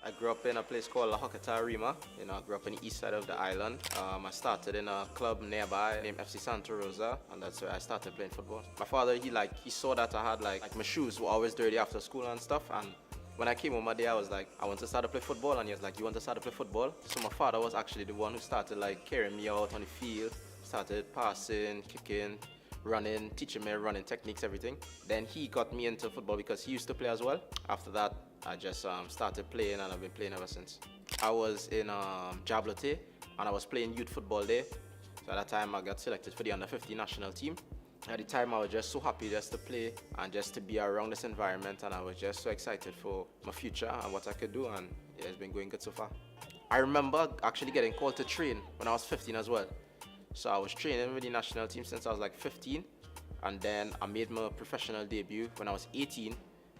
Speaker 4: I grew up in a place called La Hokata Rima. I grew up in the east side of the island. I started in a club nearby named FC Santa Rosa, and that's where I started playing football. My father, he saw that I had like my shoes were always dirty after school and stuff, and when I came home one day, I was like, I want to start to play football, and he was like, you want to start to play football? So my father was actually the one who started like carrying me out on the field, started passing, kicking, running, teaching me running techniques, everything. Then he got me into football because he used to play as well. After that, I just started playing, and I've been playing ever since. I was in Jablote, and I was playing youth football there. So at that time, I got selected for the under-15 national team. At the time, I was just so happy just to play and just to be around this environment, and I was just so excited for my future and what I could do, and yeah, it's been going good so far. I remember actually getting called to train when I was 15 as well. So I was training with the national team since I was like 15, and then I made my professional debut when I was 18,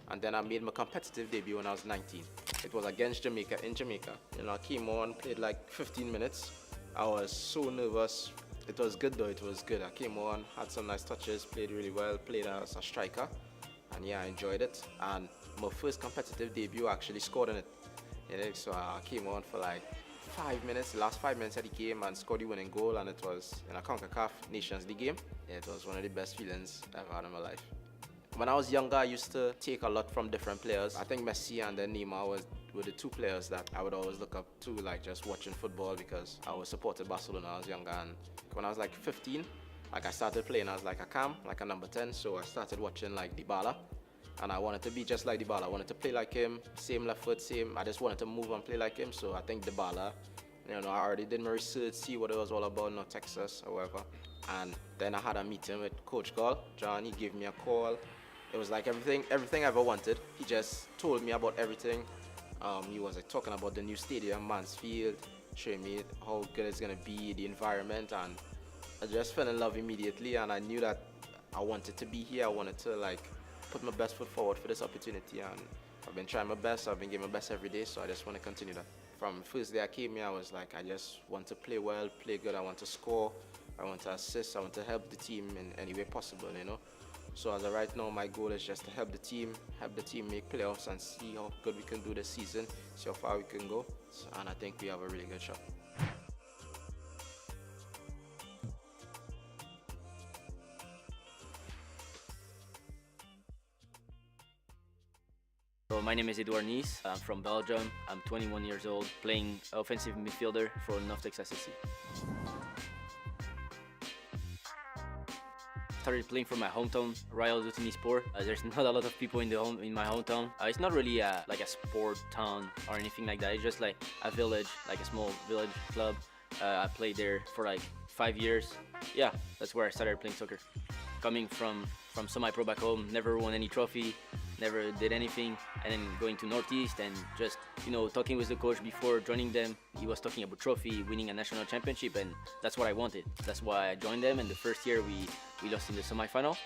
Speaker 4: and then I made my competitive debut when I was 19. It was against Jamaica in Jamaica. I came on, played like 15 minutes. I was so nervous. It was good though, it was good. I came on, had some nice touches, played really well, played as a striker, and yeah, I enjoyed it. And my first competitive debut, I actually scored in it. So I came on for like 5 minutes, the last 5 minutes of the game, and scored the winning goal, and it was in a CONCACAF Nations League game. It was one of the best feelings I've had in my life. When I was younger, I used to take a lot from different players. I think Messi and then Neymar were the two players that I would always look up to, like just watching football, because I was supported Barcelona when I was younger. And when I was like 15, like I started playing as like a cam, like a number 10. So I started watching like Dybala, and I wanted to be just like Dybala. I wanted to play like him, same left foot, same. I just wanted to move and play like him. So I think Dybala, I already did my research, see what it was all about, Texas or whatever. And then I had a meeting with Coach John. He gave me a call. It was like everything I ever wanted. He just told me about everything. He was like talking about the new stadium, Mansfield, showing me how good it's gonna be, the environment, and I just fell in love immediately. And I knew that I wanted to be here. I wanted to like put my best foot forward for this opportunity, and I've been trying my best. I've been giving my best every day, so I just want to continue that. From the first day I came here, I was like, I just want to play well, play good. I want to score, I want to assist, I want to help the team in any way possible, So as of right now, my goal is just to help the team make playoffs and see how good we can do this season, see how far we can go, and I think we have a really good shot.
Speaker 5: So my name is Edouard Nice. I'm from Belgium. I'm 21 years old, playing offensive midfielder for North Texas SC. Started playing for my hometown, Royal Sport. There's not a lot of people in my hometown. It's not really like a sport town or anything like that. It's just like a village, like a small village club. I played there for like 5 years. Yeah, that's where I started playing soccer. Coming from semi-pro back home, never won any trophy, never did anything, and then going to Northeast and just talking with the coach before joining them. He was talking about trophy, winning a national championship, and that's what I wanted. That's why I joined them. And the first year we lost in the semi-final,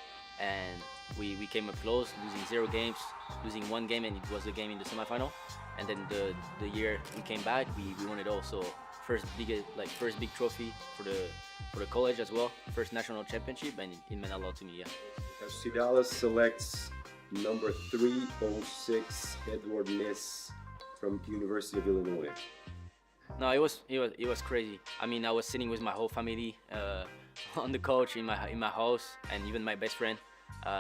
Speaker 5: and we came up close, losing 0 games, losing 1 game, and it was the game in the semi-final. And then the year we came back, we won it all. So first big trophy for the college as well, first national championship, and it meant a lot to me. Yeah.
Speaker 6: FC Dallas selects number 306 Edouard Nice from the University of Illinois.
Speaker 5: No, it was crazy. I mean, I was sitting with my whole family on the couch in my house, and even my best friend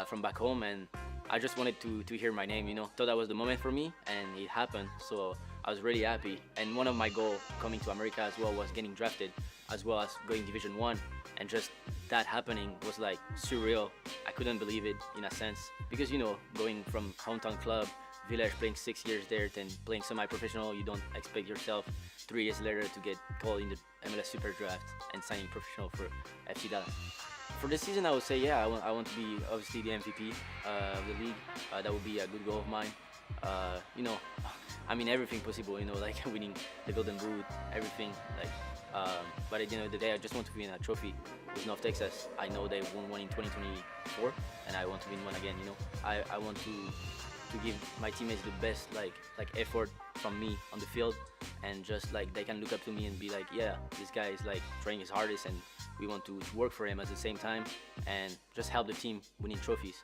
Speaker 5: from back home, and I just wanted to hear my name. Thought that was the moment for me, and it happened. So I was really happy. And one of my goals coming to America as well was getting drafted, as well as going Division 1. And just that happening was like surreal. I couldn't believe it in a sense, because going from hometown club, village, playing 6 years there, then playing semi-professional, you don't expect yourself 3 years later to get called in the MLS Super Draft and signing professional for FC Dallas. For this season, I would say, yeah, I want to be obviously the MVP of the league. That would be a good goal of mine. I mean, everything possible, you know, like winning the Golden Boot, everything. Like, but at the end of the day, I just want to win a trophy with North Texas. I know they won one in 2024, and I want to win one again. You know, I want to give my teammates the best like effort from me on the field, and just like they can look up to me and be like, yeah, this guy is like trying his hardest, and we want to work for him at the same time, and just help the team winning trophies.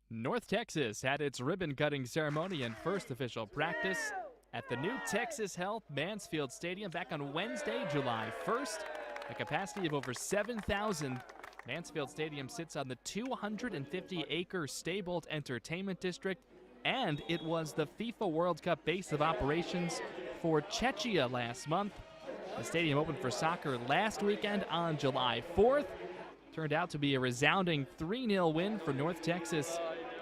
Speaker 1: North Texas had its ribbon-cutting ceremony and first official practice at the new Texas Health Mansfield Stadium back on Wednesday, July 1st. A capacity of over 7,000. Mansfield Stadium sits on the 250-acre Staybolt Entertainment District, and it was the FIFA World Cup base of operations for Czechia last month. The stadium opened for soccer last weekend on July 4th. Turned out to be a resounding 3-0 win for North Texas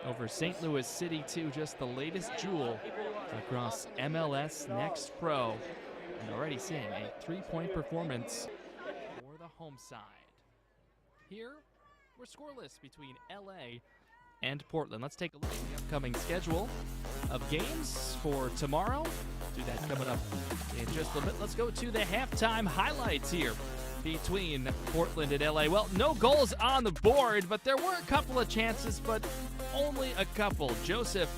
Speaker 1: over St. Louis City 2, just the latest jewel across MLS Next Pro. And already seeing a 3-point performance for the home side. Here, we're scoreless between LA and Portland. Let's take a look at the upcoming schedule of games for tomorrow. Do that coming up in just a little bit. Let's go to the halftime highlights here between Portland and LA. Well, no goals on the board, but there were a couple of chances, but only a couple. Joseph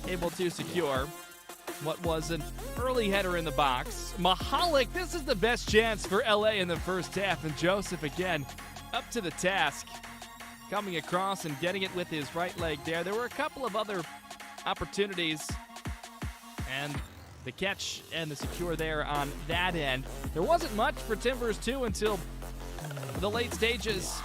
Speaker 1: able to secure what was an early header in the box. Mahalik, this is the best chance for LA in the first half, and Joseph again up to the task, coming across and getting it with his right leg there. There were a couple of other opportunities, and the catch and the secure there on that end. There wasn't much for Timbers 2 until the late stages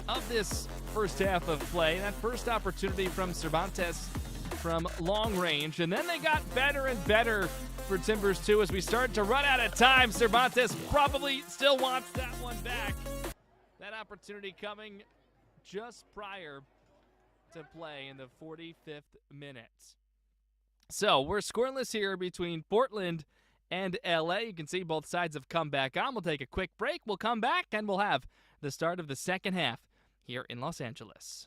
Speaker 1: of this first half of play. That first opportunity from Cervantes from long range, and then they got better and better for Timbers 2 as we started to run out of time. Cervantes probably still wants that one back. That opportunity coming just prior to play in the 45th minute. So we're scoreless here between Portland and LA. You can see both sides have come back on. We'll take a quick break. We'll come back and we'll have the start of the second half here in Los Angeles.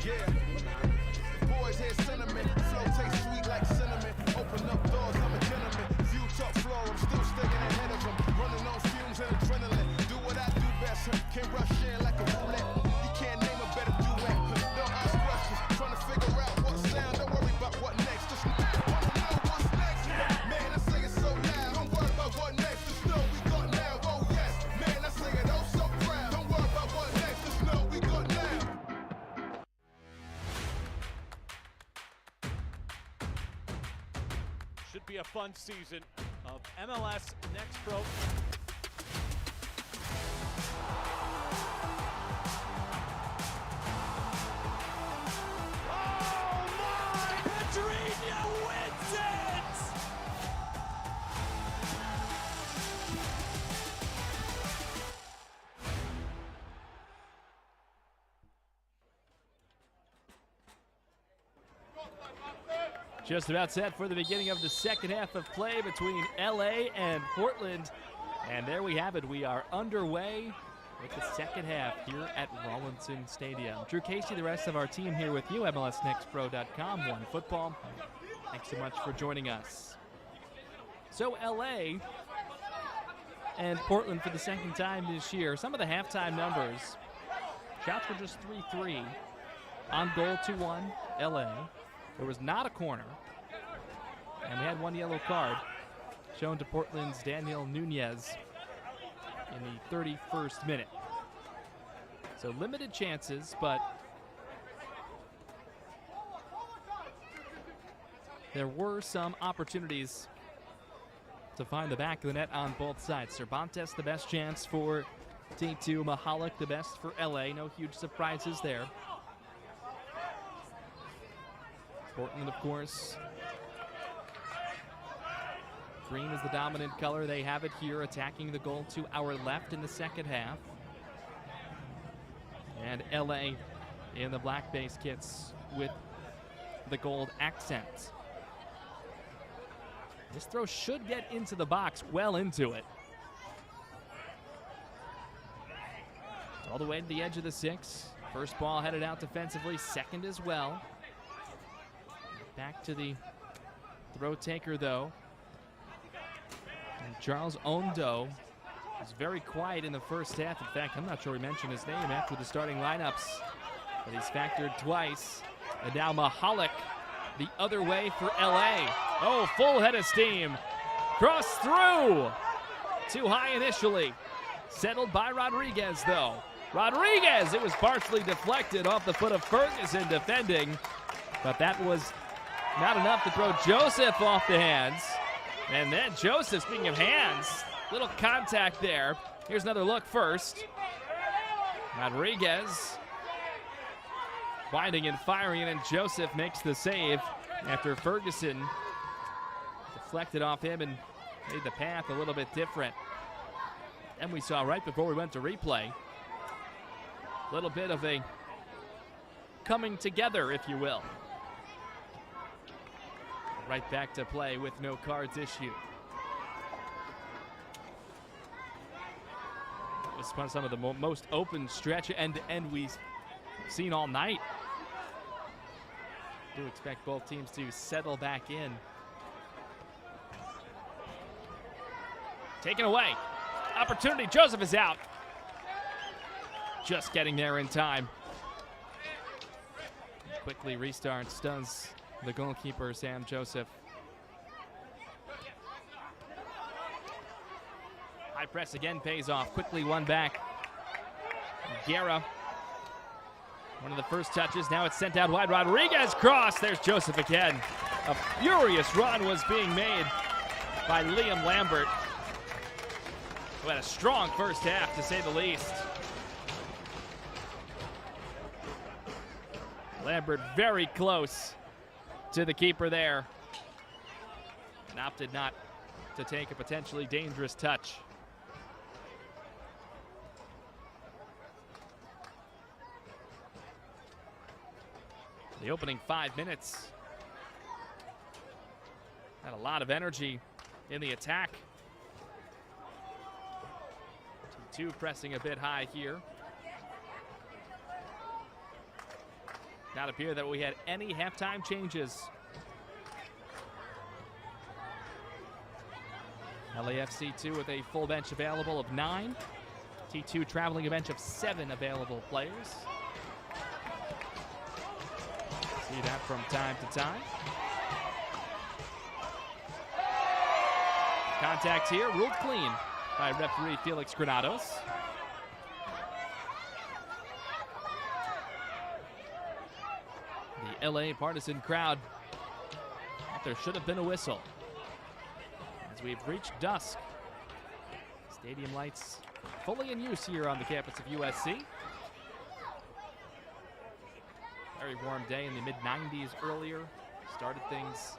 Speaker 7: Yeah, boys hear sentiment, flow tastes sweet like cinnamon. Open up doors, I'm a gentleman. View top floor, I'm still sticking ahead of them. Running on fumes and adrenaline. Do what I do best, can't rush in like a roulette. You can't name a better duet. Don't ask questions, trying to figure out what sound. Don't worry about what next, just wanna know what's next. Man, I say it so loud, don't worry about what next. Just know we got now, oh yes. Man, I say it oh so proud. Don't worry about what next, just know we got now.
Speaker 8: Should be a fun season of MLS Next Pro. Oh my! Pedrinho wins it!
Speaker 1: Just about set for the beginning of the second half of play between LA and Portland. And there we have it. We are underway with the second half here at Rawlinson Stadium. Drew Casey, the rest of our team here with you, MLSNextPro.com, OneFootball. Thanks so much for joining us. So LA and Portland for the second time this year. Some of the halftime numbers. Shots were just 3-3. On goal 2-1, LA. There was not a corner. And we had one yellow card shown to Portland's Daniel Nunez in the 31st minute. So limited chances, but there were some opportunities to find the back of the net on both sides. Cervantes, the best chance for T2. Mahalik, the best for LA. No huge surprises there. Portland, of course. Green is the dominant color. They have it here, attacking the goal to our left in the second half. And LA in the black base kits with the gold accent. This throw should get into the box, well into it. All the way to the edge of the 6. First ball headed out defensively, second as well. Back to the throw taker, though. And Charles Ondo was very quiet in the first half. In fact, I'm not sure we mentioned his name after the starting lineups, but he's factored twice. And now Mahalik the other way for LA. Oh, full head of steam. Cross through. Too high initially. Settled by Rodriguez, though. Rodriguez, it was partially deflected off the foot of Ferguson defending, but that was not enough to throw Joseph off the hands. And then Joseph, speaking of hands, little contact there. Here's another look first. Rodriguez winding and firing, and Joseph makes the save after Ferguson deflected off him and made the path a little bit different. And we saw right before we went to replay, a little bit of a coming together, if you will. Right back to play with no cards issued. This was some of the most open stretch end-to-end we've seen all night. Do expect both teams to settle back in. Taken away. Opportunity. Joseph is out. Just getting there in time. Quickly restarts, does the goalkeeper, Sam Joseph. High press again pays off. Quickly won back. Guerra. One of the first touches. Now it's sent out wide. Rodriguez cross. There's Joseph again. A furious run was being made by Liam Lambert, who had a strong first half, to say the least. Lambert very close to the keeper there, and opted not to take a potentially dangerous touch. The opening 5 minutes had a lot of energy in the attack. T2 pressing a bit high here. Not appear that we had any halftime changes. LAFC 2 with a full bench available of 9. T2 traveling a bench of 7 available players. See that from time to time. Contact here, ruled clean by referee Felix Granados. The LA partisan crowd, there should have been a whistle. As we've reached dusk, stadium lights fully in use here on the campus of USC. Very warm day in the mid-90s earlier. Started things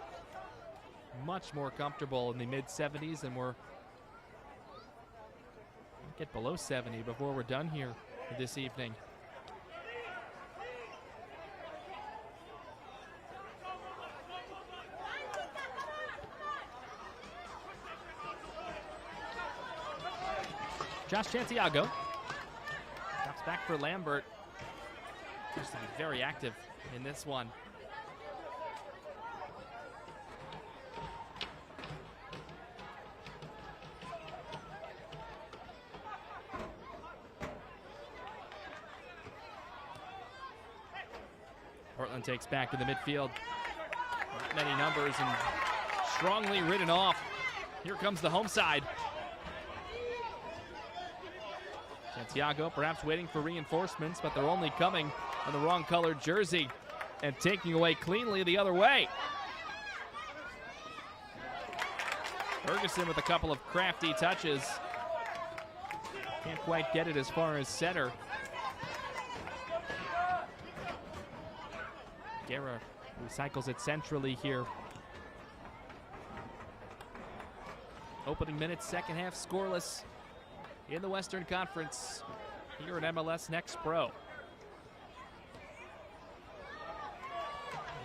Speaker 1: much more comfortable in the mid-70s, and we're get below 70 before we're done here this evening. Josh Santiago drops back for Lambert. Seems to be very active in this one. Portland takes back to the midfield. Not many numbers and strongly ridden off. Here comes the home side. Santiago perhaps waiting for reinforcements, but they're only coming in the wrong colored jersey and taking away cleanly the other way. Ferguson with a couple of crafty touches. Can't quite get it as far as center. Guerra recycles it centrally here. Opening minutes, second half scoreless in the Western Conference here at MLS Next Pro.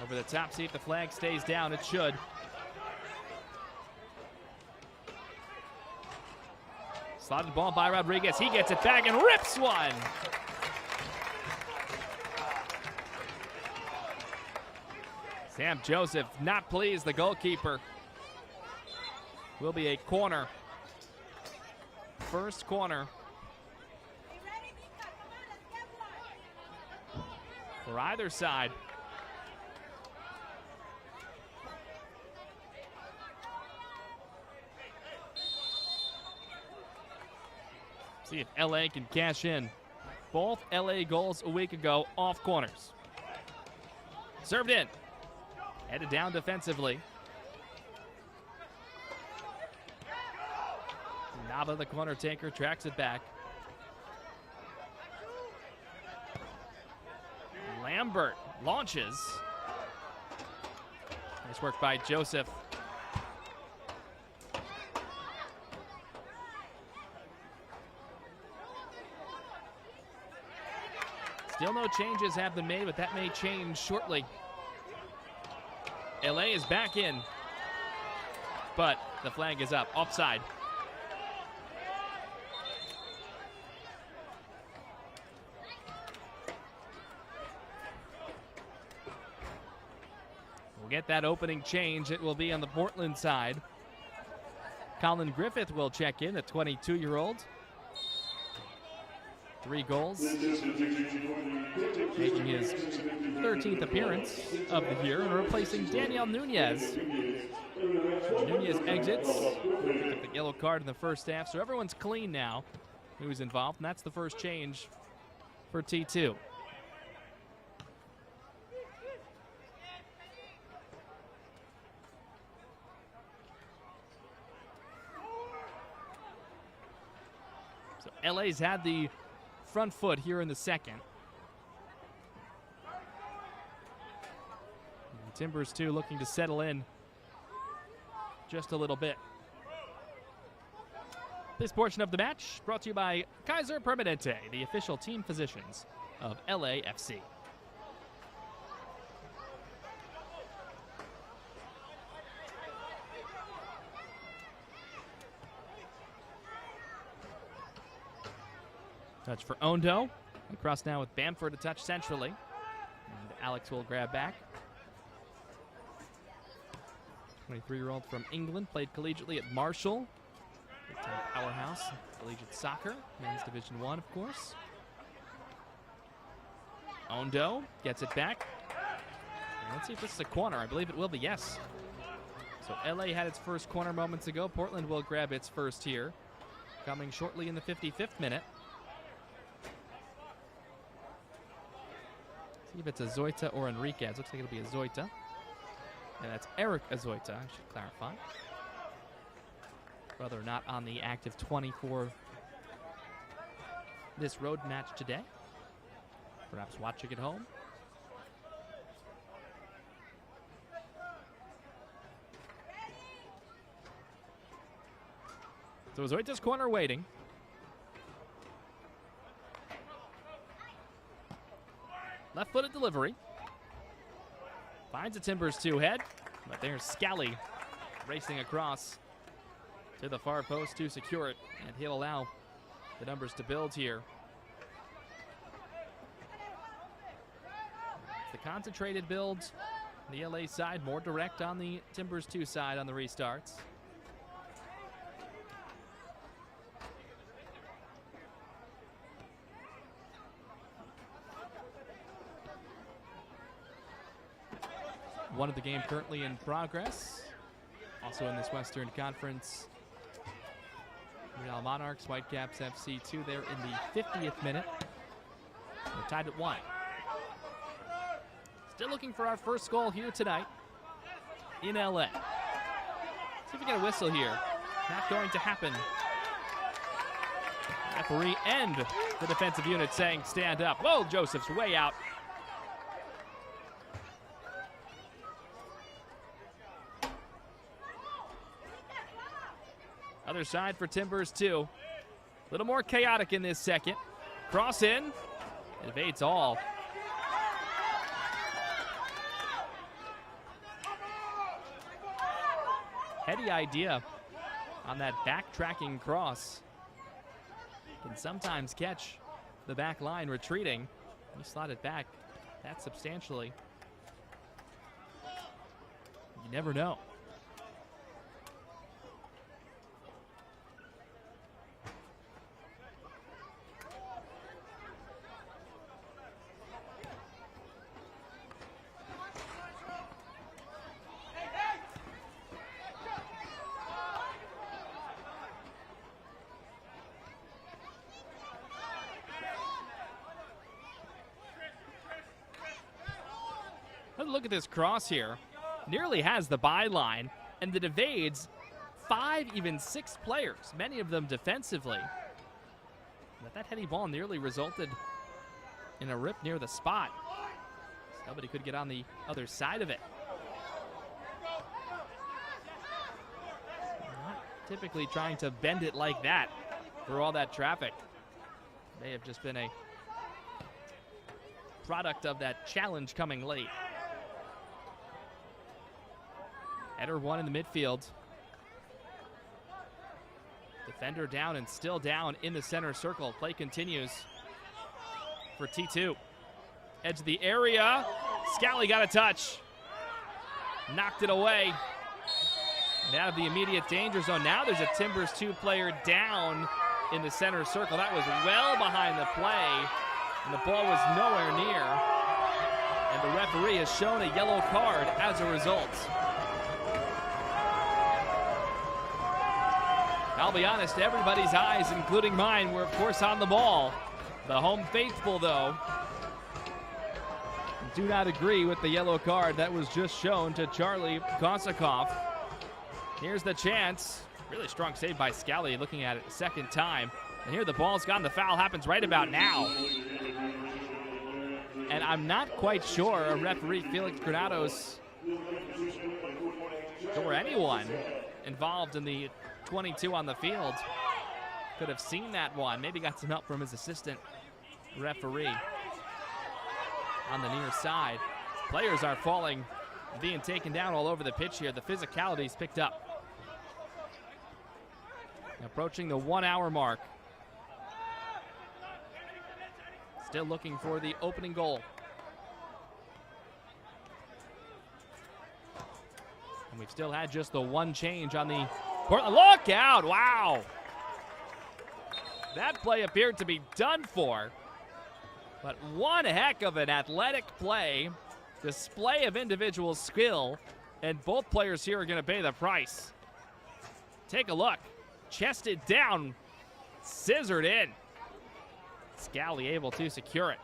Speaker 1: Over the top, see if the flag stays down. It should. Slotted ball by Rodriguez. He gets it back and rips one. Sam Joseph not pleased, the goalkeeper. Will be a corner. First corner for either side. See if LA can cash in. Both LA goals a week ago off corners. Served in. Headed down defensively. Nava, the corner taker, tracks it back. Lambert launches. Nice work by Joseph. Still no changes have been made, but that may change shortly. LA is back in, but the flag is up, offside. We'll get that opening change. It will be on the Portland side. Colin Griffith will check in, the 22-year-old. 3 goals, making his 13th appearance of the year, and replacing Daniel Nunez. Nunez exits, picked up the yellow card in the first half, so everyone's clean now who's involved, and that's the first change for T2. So LA's had the front foot here in the second. And Timbers too looking to settle in just a little bit. This portion of the match brought to you by Kaiser Permanente, the official team physicians of LAFC. Touch for Ondo. Across now with Bamford to touch centrally. And Alex will grab back. 23-year-old from England, played collegiately at Marshall. Big-time powerhouse, collegiate soccer, men's Division I, of course. Ondo gets it back. And let's see if this is a corner. I believe it will be, yes. So LA had its first corner moments ago. Portland will grab its first here. Coming shortly in the 55th minute. See if it's a Zoita or Enriquez. Looks like it'll be a Zoita. And that's Eric Azoita, I should clarify. Brother not on the active 24 this road match today. Perhaps watching at home. So Azoita's corner waiting. Left-footed delivery. Finds a Timbers 2 head, but there's Scally racing across to the far post to secure it, and he'll allow the numbers to build here. It's the concentrated build on the LA side, more direct on the Timbers 2 side on the restarts. one of the game currently in progress. Also in this Western Conference, Real Monarchs, Whitecaps FC 2 there in the 50th minute. We're tied at 1. Still looking for our first goal here tonight in LA. See if we get a whistle here. Not going to happen. Referee and the defensive unit saying stand up. Whoa, Joseph's way out. Other side for Timbers too. A little more chaotic in this second. Cross in. Evades all. Heady idea on that backtracking cross. Can sometimes catch the back line retreating. He slotted back that substantially. You never know. Look at this cross here. Nearly has the byline, and it evades 5, even 6 players, many of them defensively. But that heady ball nearly resulted in a rip near the spot. Nobody could get on the other side of it. Not typically trying to bend it like that through all that traffic. May have just been a product of that challenge coming late. Header one in the midfield. Defender down and still down in the center circle. Play continues for T2. Edge of the area. Scally got a touch. Knocked it away. And out of the immediate danger zone. Now there's a Timbers 2 player down in the center circle. That was well behind the play. And the ball was nowhere near. And the referee has shown a yellow card as a result. I'll be honest, everybody's eyes, including mine, were of course on the ball. The home faithful, though, do not agree with the yellow card that was just shown to Charlie Kosakov. Here's the chance. Really strong save by Scally, looking at it a second time. And here the ball's gone. The foul happens right about now. And I'm not quite sure a referee, Felix Granados, or anyone involved in the 22 on the field could have seen that one. Maybe got some help from his assistant referee on the near side. Players are falling, being taken down all over the pitch here. The physicality's picked up. Approaching the 1 hour mark. Still looking for the opening goal. And we've still had just the one change on the Portland. Look out! Wow! That play appeared to be done for. But one heck of an athletic play, display of individual skill, and both players here are going to pay the price. Take a look. Chested down, scissored in. Scally able to secure it.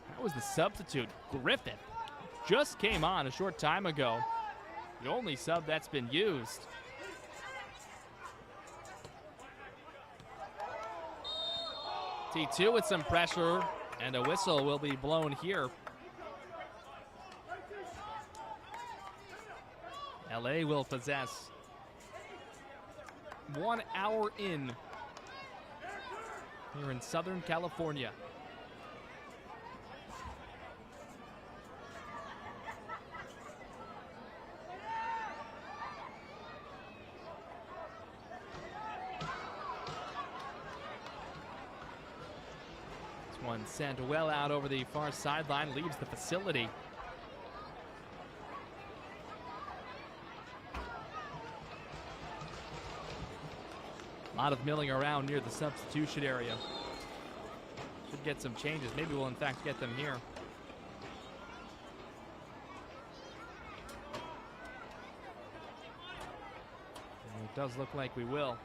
Speaker 1: That was the substitute, Griffin. Just came on a short time ago. The only sub that's been used. T2 with some pressure, and a whistle will be blown here. LA will possess. 1 hour in here in Southern California. One sent well out over the far sideline, leaves the facility. A lot of milling around near the substitution area. Should get some changes. Maybe we'll in fact get them here. And it does look like we will.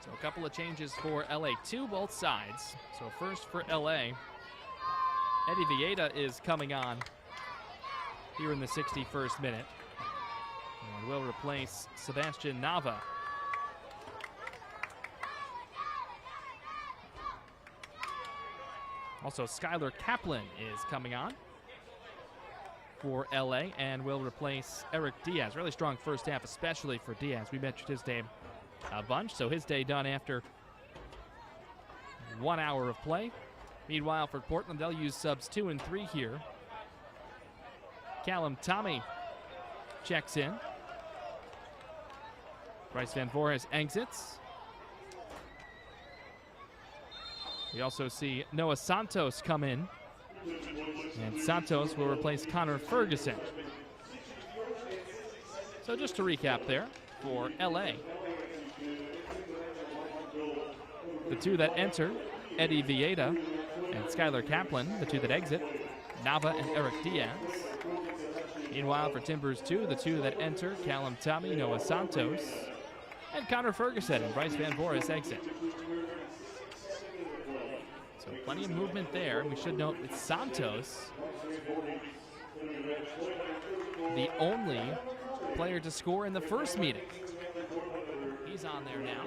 Speaker 1: So a couple of changes for LA to both sides. So first for LA, Eddie Villeda is coming on here in the 61st minute. And will replace Sebastian Nava. Also, Skylar Kaplan is coming on for LA and will replace Eric Diaz. Really strong first half, especially for Diaz. We mentioned his name a bunch, so his day done after 1 hour of play. Meanwhile, for Portland, they'll use subs 2 and 3 here. Callum Tommy checks in. Bryce Van Voorhis exits. We also see Noah Santos come in. And Santos will replace Connor Ferguson. So just to recap there for LA. The two that enter, Eddie Villeda and Skylar Kaplan. The two that exit, Nava and Eric Diaz. Meanwhile, for Timbers 2, the two that enter, Callum Tommy, Noah Santos, and Connor Ferguson and Bryce Van Voorhis exit. So plenty of movement there. We should note that Santos, the only player to score in the first meeting. He's on there now.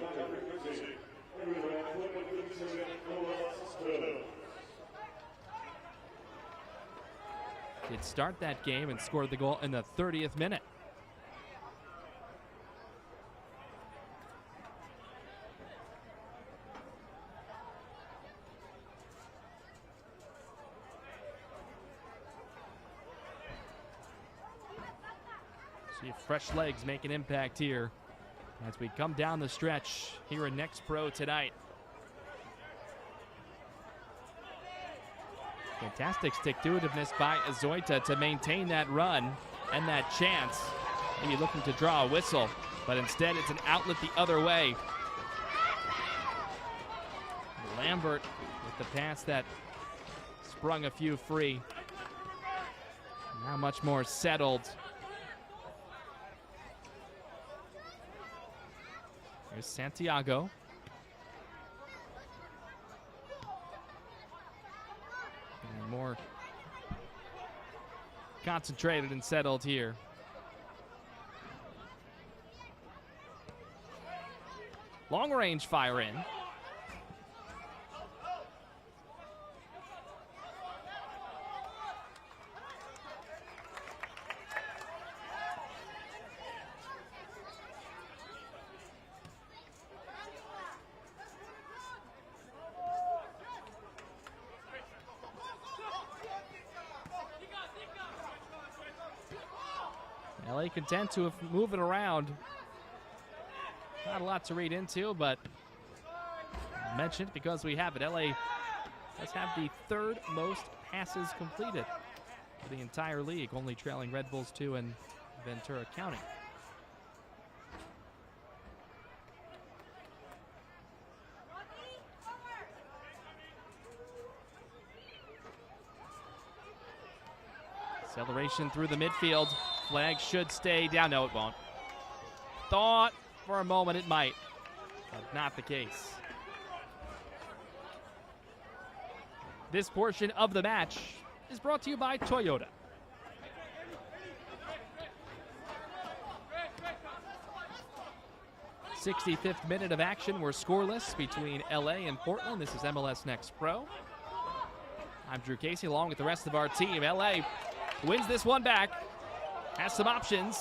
Speaker 1: Did start that game and scored the goal in the 30th minute. See if fresh legs make an impact here as we come down the stretch here in Next Pro tonight. Fantastic stick-to-itiveness by Azoita to maintain that run and that chance. Maybe looking to draw a whistle, but instead it's an outlet the other way. Lambert with the pass that sprung a few free. Now much more settled. Here's Santiago. And more concentrated and settled here. Long range fire in. LA content to move it around. Not a lot to read into, but I mentioned it because we have it. LA does have the third most passes completed for the entire league, only trailing Red Bulls 2 and Ventura County. Acceleration through the midfield. Flag should stay down. No, it won't. Thought for a moment it might, but not the case. This portion of the match is brought to you by Toyota. '65th minute of action. We're scoreless between LA and Portland. This is MLS Next Pro. I'm Drew Casey along with the rest of our team. LA wins this one back. Has some options.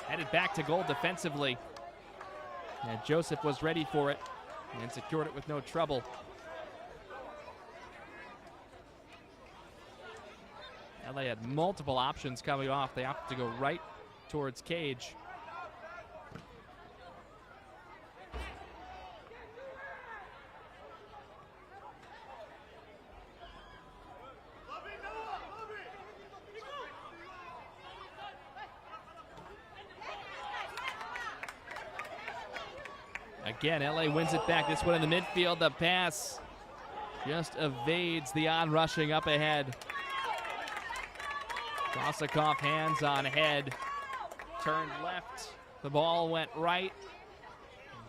Speaker 1: Headed back to goal defensively. And Joseph was ready for it and secured it with no trouble. LA had multiple options coming off. They opted to go right towards Cage. Again, LA wins it back. This one in the midfield. The pass just evades the onrushing up ahead. Kosakoff hands on head. Turned left. The ball went right.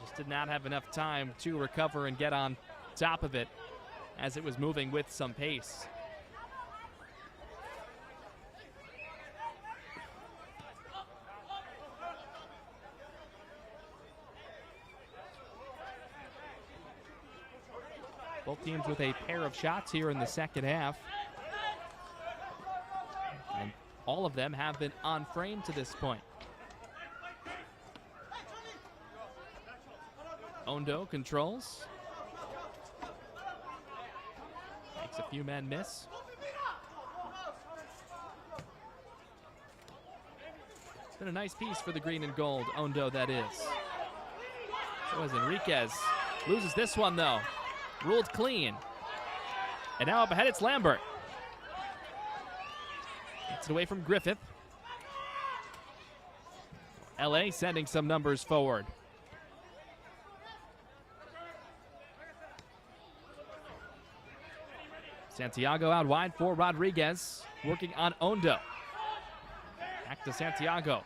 Speaker 1: Just did not have enough time to recover and get on top of it as it was moving with some pace. Both teams with a pair of shots here in the second half. And all of them have been on frame to this point. Ondo controls. Makes a few men miss. It's been a nice piece for the green and gold, Ondo that is. So is Enriquez. Loses this one though. Ruled clean. And now up ahead it's Lambert. Gets it away from Griffith. LA sending some numbers forward. Santiago out wide for Rodriguez. Working on Ondo. Back to Santiago.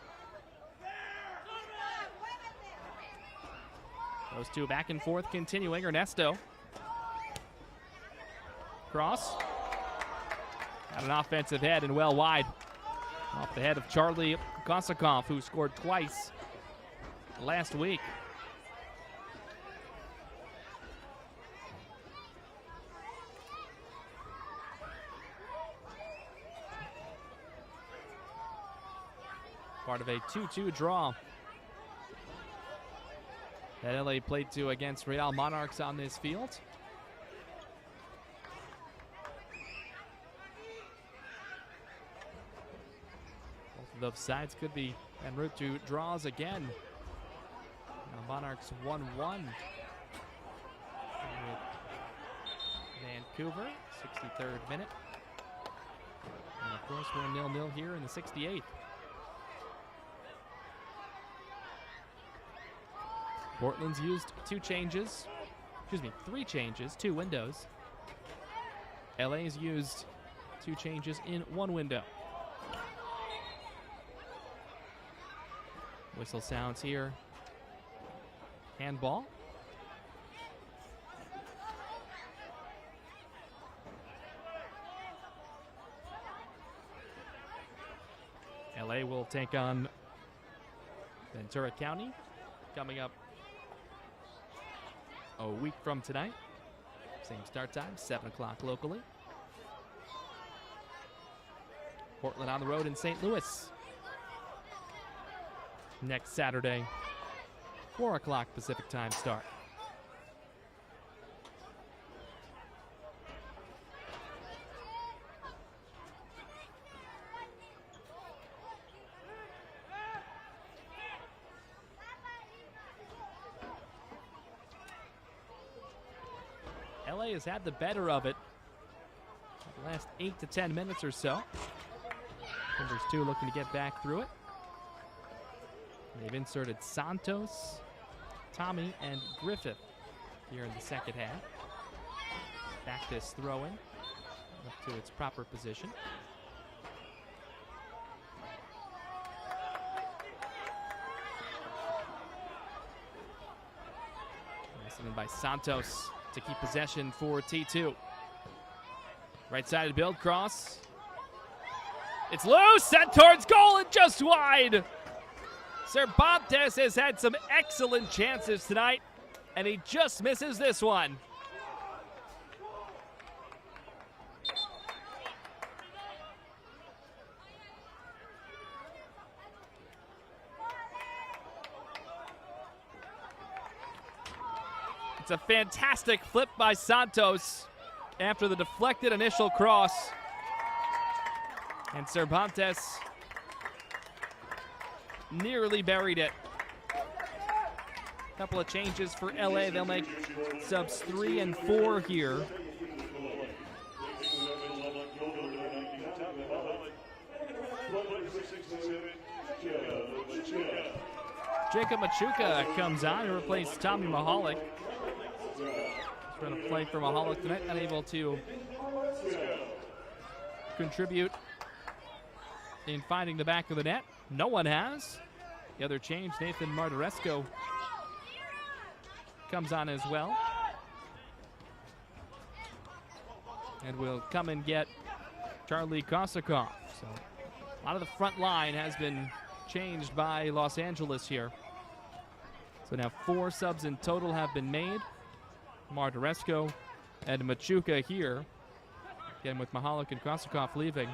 Speaker 1: Those two back and forth continuing. Ernesto. Cross. Got an offensive head and well wide. Off the head of Charlie Kosakoff, who scored twice last week. Part of a 2-2 draw that LA played to against Real Monarchs on this field. Both of those sides could be en route to draws again. Now Monarchs 1-1 with Vancouver, 63rd minute. And of course we're 0-0 here in the 68th. Portland's used three changes, 2 windows. LA's used 2 changes in 1 window. Whistle sounds here. Handball. LA will take on Ventura County coming up a week from tonight. Same start time, 7 o'clock locally. Portland on the road in St. Louis next Saturday, 4 o'clock Pacific time start. LA has had the better of it the last 8 to 10 minutes or so. Timbers 2 looking to get back through it. They've inserted Santos, Tommy, and Griffith here in the second half. Back this throw-in up to its proper position. Nice in by Santos to keep possession for T2. Right-sided build, cross. It's loose, set towards goal and just wide. Cervantes has had some excellent chances tonight, and he just misses this one. It's a fantastic flip by Santos after the deflected initial cross. And Cervantes nearly buried it. Couple of changes for LA. They'll make subs 3 and 4 here. Jacob Machuca comes on to replace Tommy Mahalik. He's going to play for Mahalik tonight, unable to contribute in finding the back of the net. No one has. The other change, Nathan Martiresco comes on as well. And will come and get Charlie Kosakov. So a lot of the front line has been changed by Los Angeles here. So now 4 subs in total have been made. Martiresco and Machuca here. Again, with Mahalik and Kosakov leaving.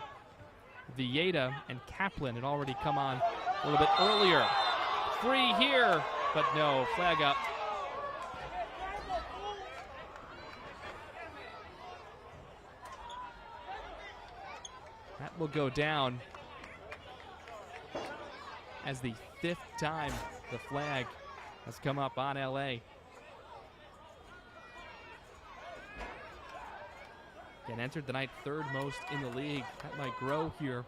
Speaker 1: Vieta and Kaplan had already come on a little bit earlier. Free here, but no, flag up. That will go down as the 5th time the flag has come up on LA. And entered the night 3rd most in the league. That might grow here.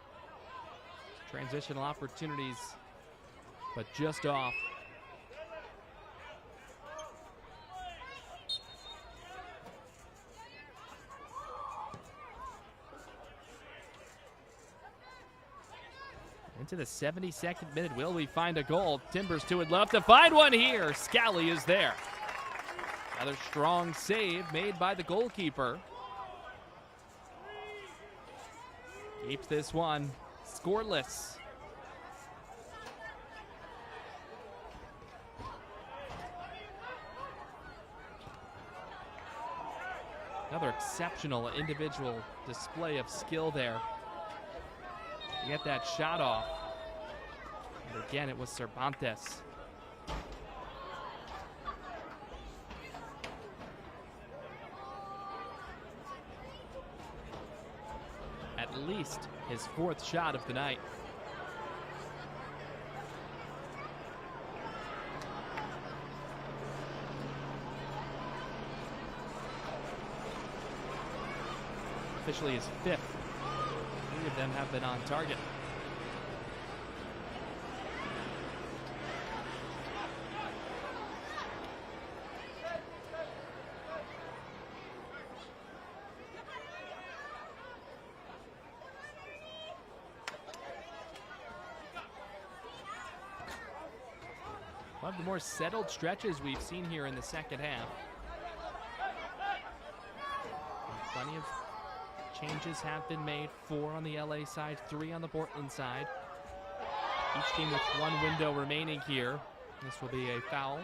Speaker 1: Transitional opportunities, but just off. Into the 72nd minute, will we find a goal? Timbers 2 would love to find one here. Scally is there. Another strong save made by the goalkeeper. Keeps this one scoreless. Another exceptional individual display of skill there to get that shot off. And again, it was Cervantes. At least his 4th shot of the night. Officially his 5th. 3 of them have been on target. One of the more settled stretches we've seen here in the second half. Plenty of changes have been made. 4 on the LA side, 3 on the Portland side. Each team with 1 window remaining here. This will be a foul.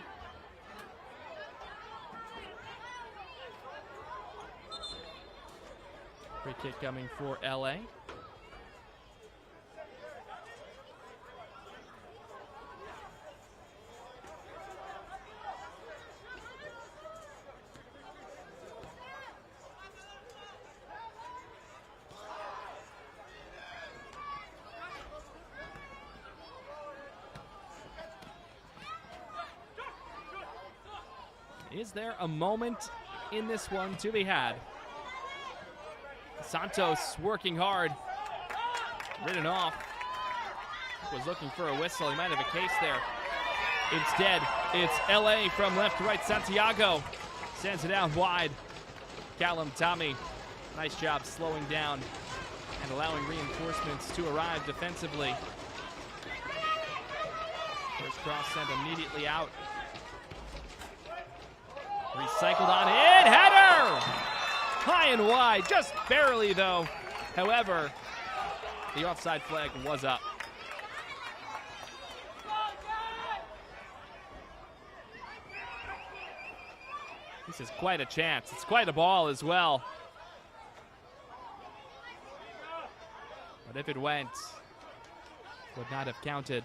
Speaker 1: Free kick coming for LA. Is there a moment in this one to be had? Santos working hard. Ridden off. Was looking for a whistle. He might have a case there. Instead, it's LA from left to right. Santiago sends it out wide. Callum Tommy, nice job slowing down and allowing reinforcements to arrive defensively. First cross sent immediately out. Recycled on in, header! High and wide, just barely though. However, the offside flag was up. This is quite a chance. It's quite a ball as well. But if it went, would not have counted.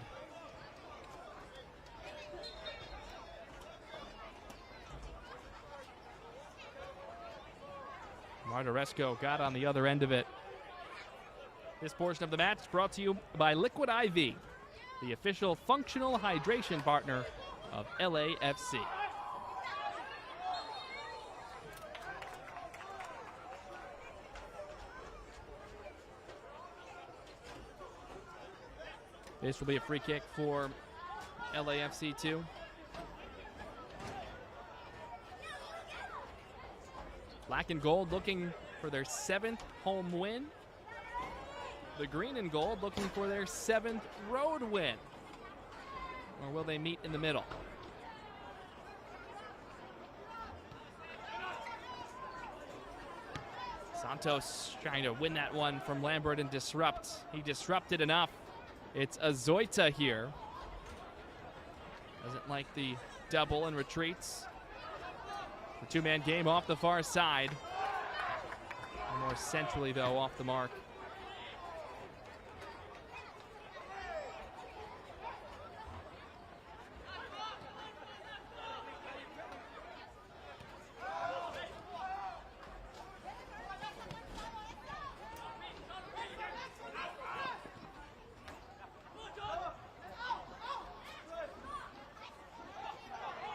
Speaker 1: Martiresco got on the other end of it. This portion of the match is brought to you by Liquid IV, the official functional hydration partner of LAFC. This will be a free kick for LAFC 2. Black and gold looking for their 7th home win. The green and gold looking for their 7th road win. Or will they meet in the middle? Santos trying to win that one from Lambert and disrupt. He disrupted enough. It's Azoita here. Doesn't like the double and retreats. The two-man game off the far side. More centrally, though, off the mark.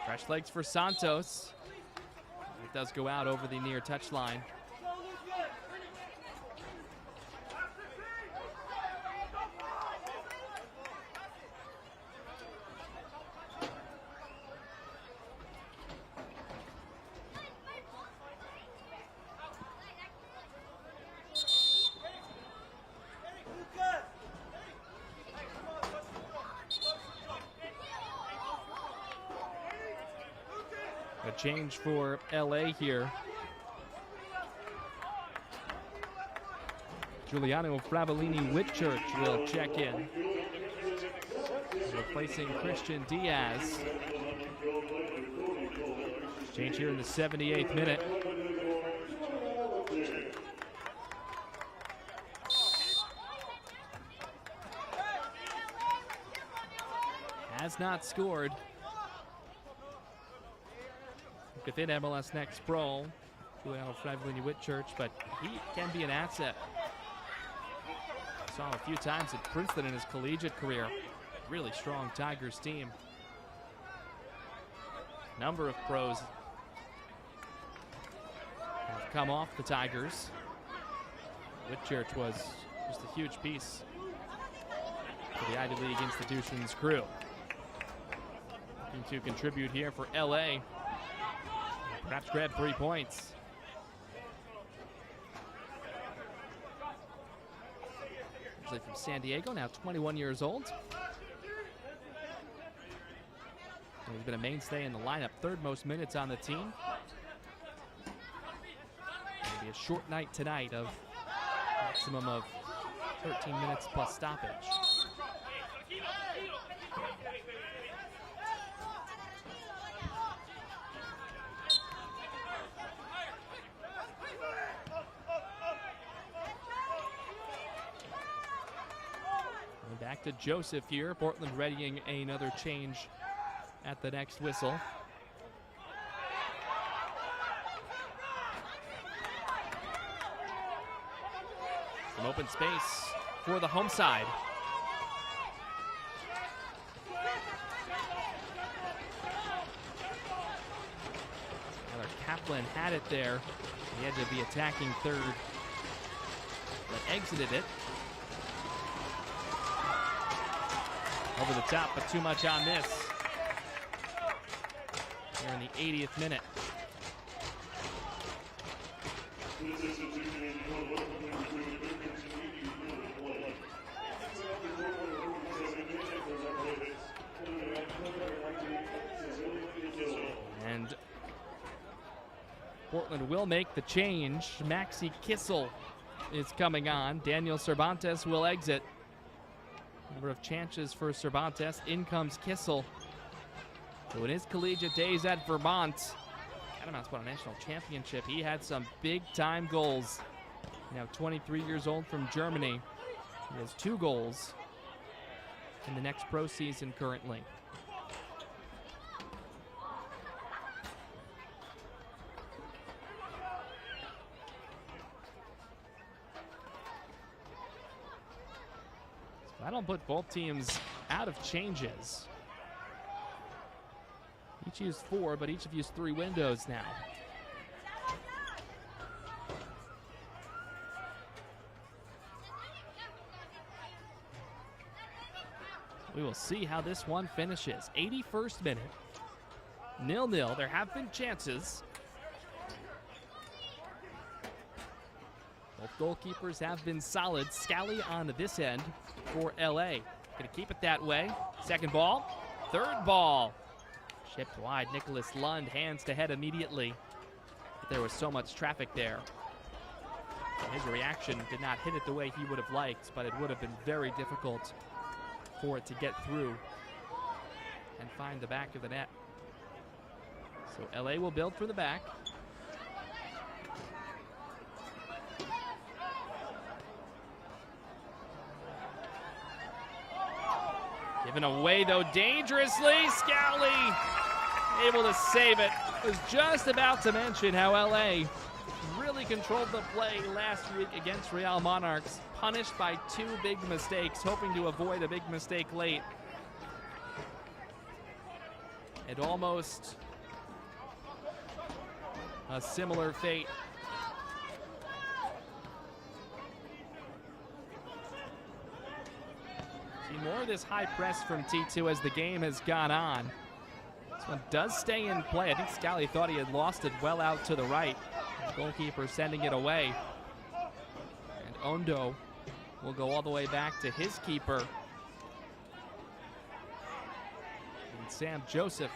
Speaker 1: Fresh legs for Santos. It does go out over the near touchline. A change for LA here. Giuliano Fravellini Whitchurch will check in, replacing Christian Diaz. Change here in the 78th minute. Has not scored within MLS Next Pro, Giuliano Fravellini Whitchurch, but he can be an asset. Saw him a few times at Princeton in his collegiate career. Really strong Tigers team. Number of pros have come off the Tigers. Whitchurch was just a huge piece for the Ivy League institution's crew. Looking to contribute here for LA. Perhaps grab 3 points. Originally from San Diego, now 21 years old. And he's been a mainstay in the lineup, 3rd most minutes on the team. It'll be a short night tonight of maximum of 13 minutes plus stoppage. Back to Joseph here. Portland readying another change at the next whistle. Some open space for the home side. Tyler Kaplan had it there. He had to be attacking third, but exited it. Over the top, but too much on this. Here in the 80th minute. And Portland will make the change. Maxi Kissel is coming on. Daniel Cervantes will exit. Number of chances for Cervantes. In comes Kissel, who in his collegiate days at Vermont, Catamounts won a national championship. He had some big-time goals. Now 23 years old from Germany. He has 2 goals in the next pro season currently. That'll put both teams out of changes. Each used 4, but each have used 3 windows now. We will see how this one finishes. 81st minute. 0-0. There have been chances. Both goalkeepers have been solid. Scally on this end for LA. Gonna keep it that way. Second ball. Third ball. Shipped wide. Nicholas Lund hands to head immediately. But there was so much traffic there. And his reaction did not hit it the way he would have liked, but it would have been very difficult for it to get through and find the back of the net. So LA will build from the back. Given away though dangerously. Scally able to save it. Was just about to mention how LA really controlled the play last week against Real Monarchs. Punished by 2 big mistakes, hoping to avoid a big mistake late. And almost a similar fate. See more of this high press from T2 as the game has gone on. This one does stay in play. I think Scally thought he had lost it well out to the right. The goalkeeper sending it away. And Ondo will go all the way back to his keeper. And Sam Joseph.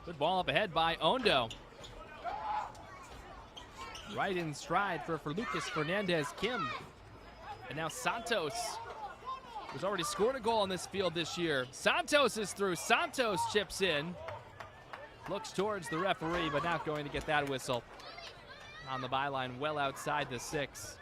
Speaker 1: Good ball up ahead by Ondo. Right in stride for Lucas Fernandez Kim. And now Santos, who's already scored a goal in this field this year. Santos is through. Santos chips in. Looks towards the referee, but not going to get that whistle. On the byline, well outside the 6.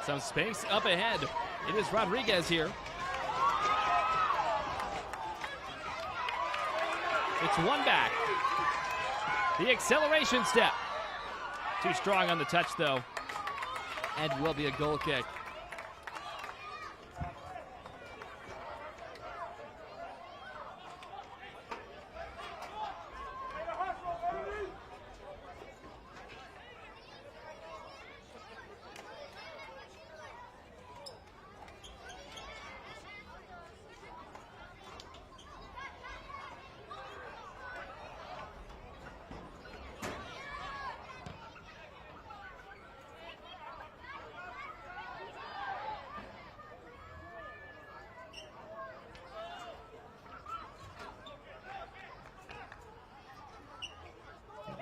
Speaker 1: Some space up ahead. It is Rodriguez here. It's one back. The acceleration step. Too strong on the touch, though. And will be a goal kick.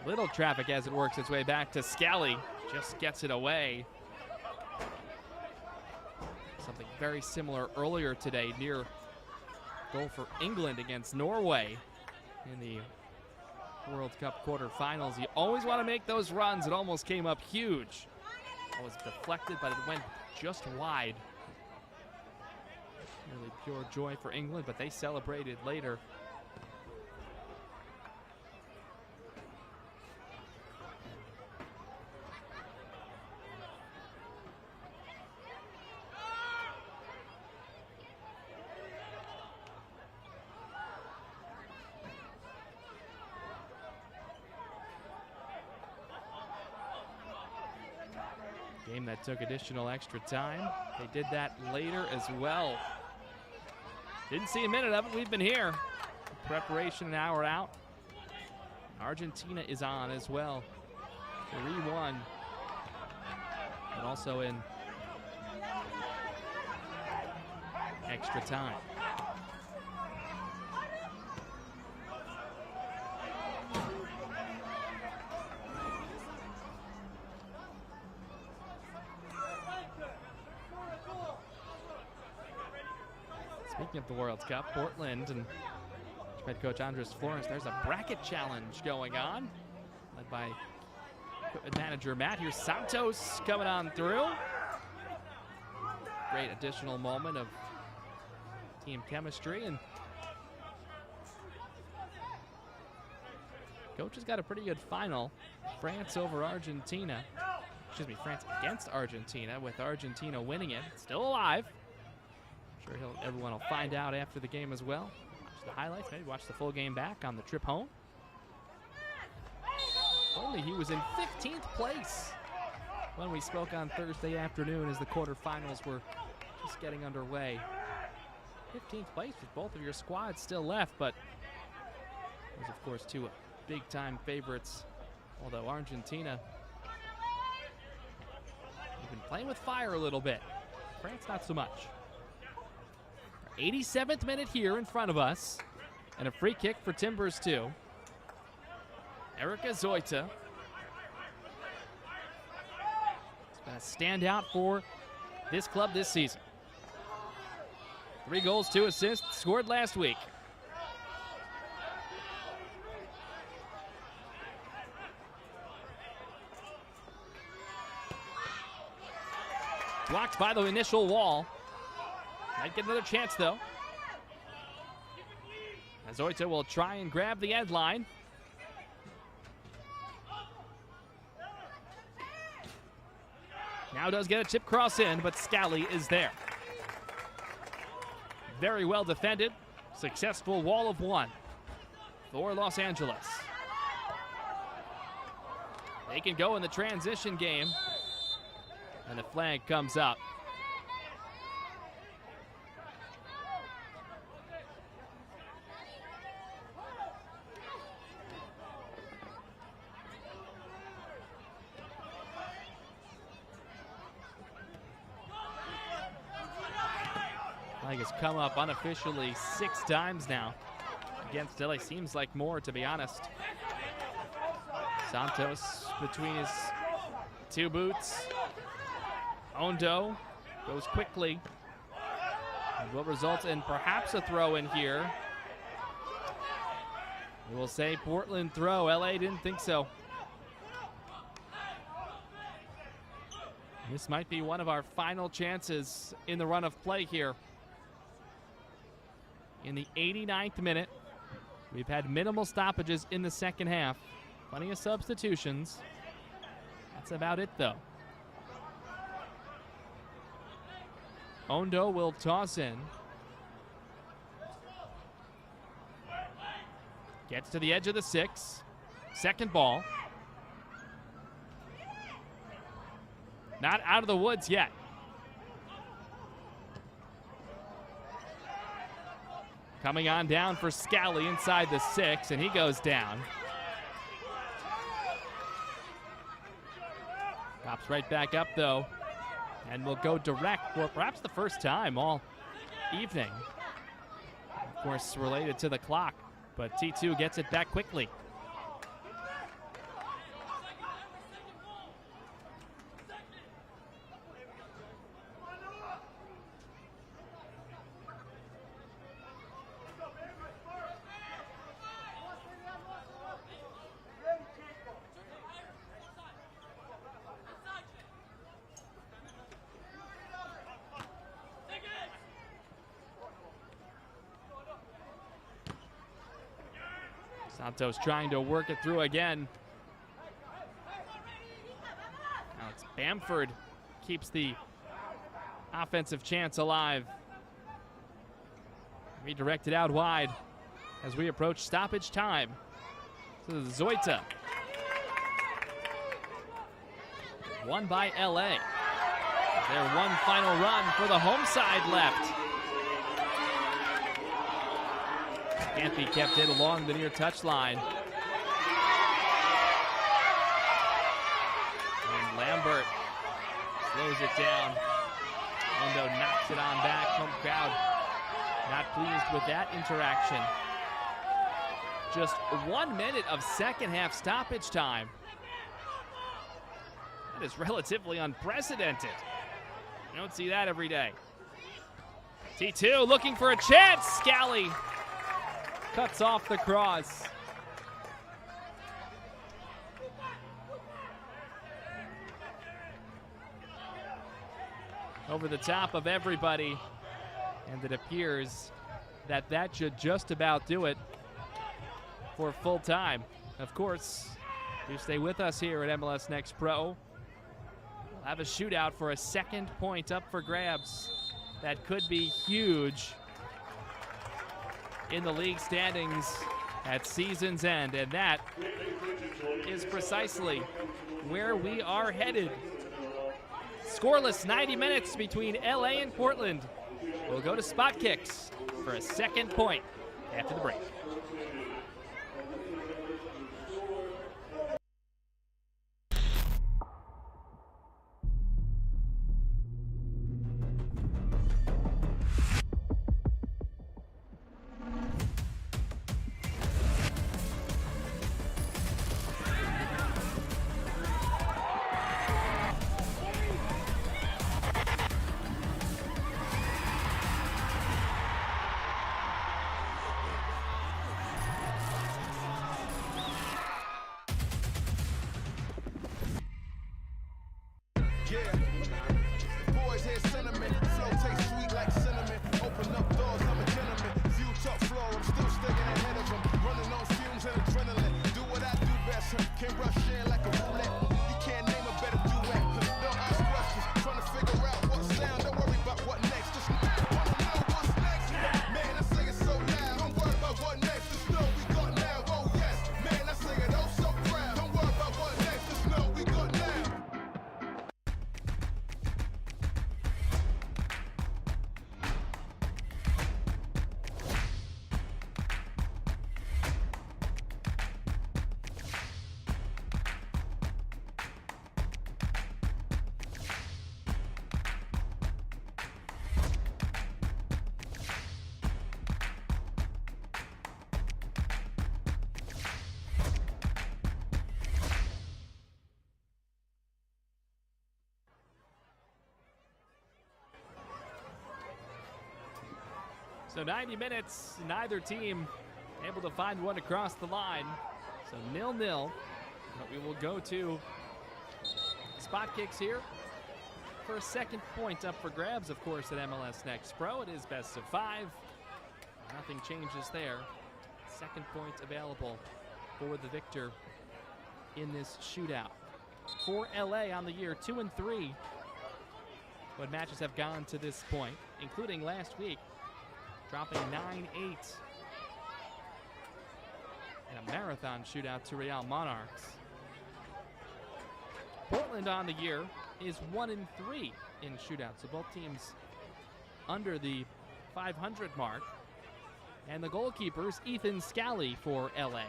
Speaker 1: Little traffic as it works its way back to Scally. Just gets it away. Something very similar earlier today near goal for England against Norway in the World Cup quarterfinals. You always want to make those runs. It almost came up huge. It was deflected, but it went just wide. Really pure joy for England, but they celebrated later. Game that took additional extra time. They did that later as well. Didn't see a minute of it. We've been here. Preparation an hour out. Argentina is on as well. 3-1. But also in extra time. Speaking of the World Cup, Portland and head coach Andres Flores, there's a bracket challenge going on, led by equipment manager Matt. Here's Santos coming on through. Great additional moment of team chemistry, and coach has got a pretty good final. France over Argentina. Excuse me, France against Argentina, with Argentina winning it. Still alive. I'm sure everyone will find out after the game as well. Watch the highlights, maybe watch the full game back on the trip home. Only he was in 15th place when we spoke on Thursday afternoon as the quarterfinals were just getting underway. 15th place with both of your squads still left, but those, of course, two big-time favorites. Although Argentina, they've been playing with fire a little bit. France, not so much. 87th minute here in front of us, and a free kick for Timbers 2. Erica Zoita. It's been a standout for this club this season. 3 goals, 2 assists, scored last week. Blocked by the initial wall. Might get another chance, though. Zoita will try and grab the end line. Now does get a chip cross in, but Scally is there. Very well defended. Successful wall of one for Los Angeles. They can go in the transition game. And the flag comes up. Flag has come up unofficially 6 times now against LA. Seems like more, to be honest. Santos between his 2 boots. Ondo goes quickly. And will result in perhaps a throw in here. We will say Portland throw. LA didn't think so. This might be one of our final chances in the run of play here. In the 89th minute, we've had minimal stoppages in the second half. Plenty of substitutions. That's about it, though. Ondo will toss in. Gets to the edge of the 6. Second ball. Not out of the woods yet. Coming on down for Scally inside the 6, and he goes down. Pops right back up, though. And will go direct for perhaps the first time all evening. Of course, related to the clock, but T2 gets it back quickly. Santos trying to work it through again. Now it's Bamford keeps the offensive chance alive. Redirected out wide as we approach stoppage time. This is Zoita. Won by LA. Their one final run for the home side left. Can't be kept in along the near touchline. And Lambert slows it down. Ondo knocks it on back. Home crowd not pleased with that interaction. Just 1 minute of second half stoppage time. That is relatively unprecedented. You don't see that every day. T2 looking for a chance. Scally cuts off the cross. Over the top of everybody. And it appears that that should just about do it for full time. Of course, do stay with us here at MLS Next Pro. We'll have a shootout for a second point up for grabs. That could be huge in the league standings at season's end. And that is precisely where we are headed. Scoreless 90 minutes between LA and Portland. We'll go to spot kicks for a second point after the break. So 90 minutes, neither team able to find one across the line. So 0-0, but we will go to spot kicks here for a second point up for grabs, of course, at MLS Next Pro. It is best of 5. Nothing changes there. Second point available for the victor in this shootout. For LA on the year, 2-3. What matches have gone to this point, including last week, dropping 9-8 in a marathon shootout to Real Monarchs. Portland on the year is 1-3 in shootouts, so both teams under the 500 mark. And the goalkeepers, Ethan Scally for LA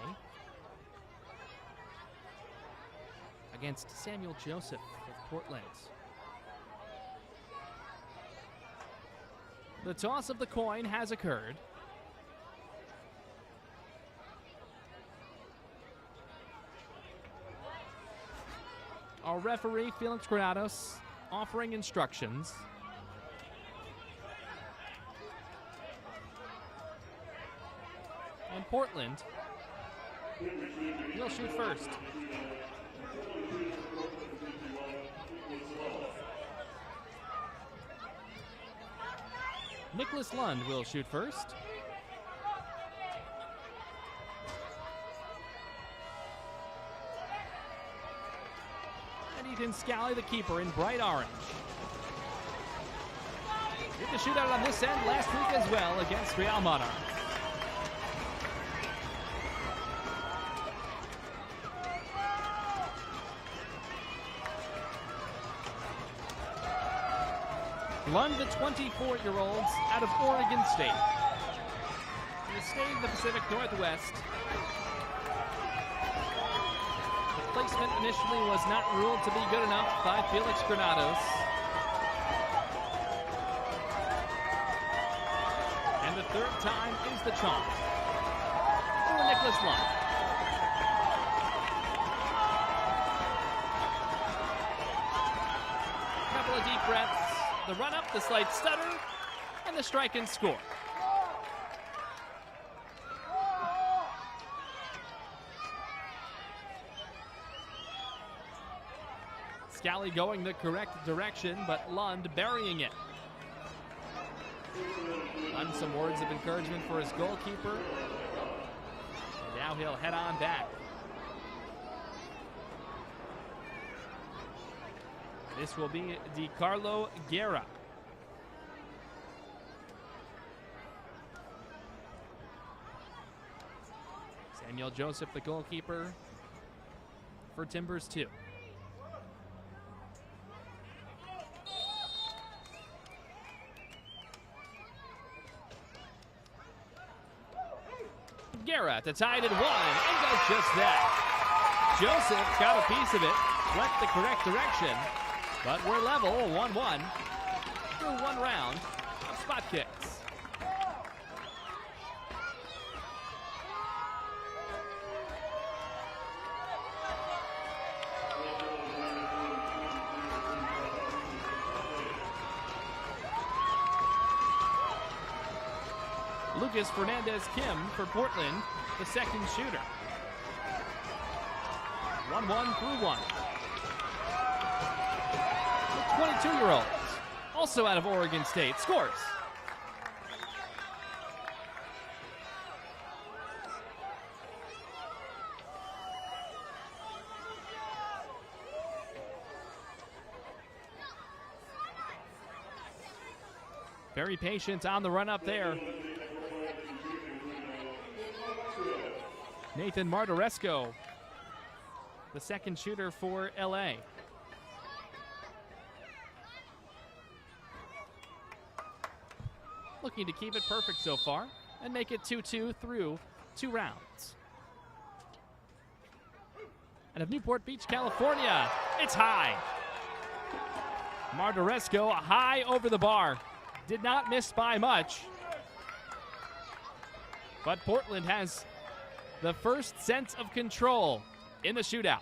Speaker 1: against Samuel Joseph with Portland. The toss of the coin has occurred. Our referee, Felix Granados, offering instructions. And Portland will shoot first. Nicholas Lund will shoot first. And Ethan Scally, the keeper, in bright orange. Did the shootout on this end last week as well against Real Monarchs. Lund, the 24-year-olds out of Oregon State. The state of the Pacific Northwest. The placement initially was not ruled to be good enough by Felix Granados. And the third time is the charm for Nicholas Lund. Couple of deep breaths. The run-up, the slight stutter, and the strike and score. Scally going the correct direction, but Lund burying it. Lund, some words of encouragement for his goalkeeper. And now he'll head on back. This will be DiCarlo Guerra. Samuel Joseph, the goalkeeper for Timbers 2. Guerra to tie it at 1 and does just that. Joseph got a piece of it, went the correct direction, but we're level 1-1 through one round of spot kicks. Lucas Fernandez-Kim for Portland, the second shooter. 1-1 through 1. The 22-year-old, also out of Oregon State, scores. Very patient on the run up there. Nathan Martaresco, the second shooter for LA. Looking to keep it perfect so far and make it 2-2 through 2 rounds. And of Newport Beach, California, it's high. Martaresco high over the bar. Did not miss by much. But Portland has the first sense of control in the shootout.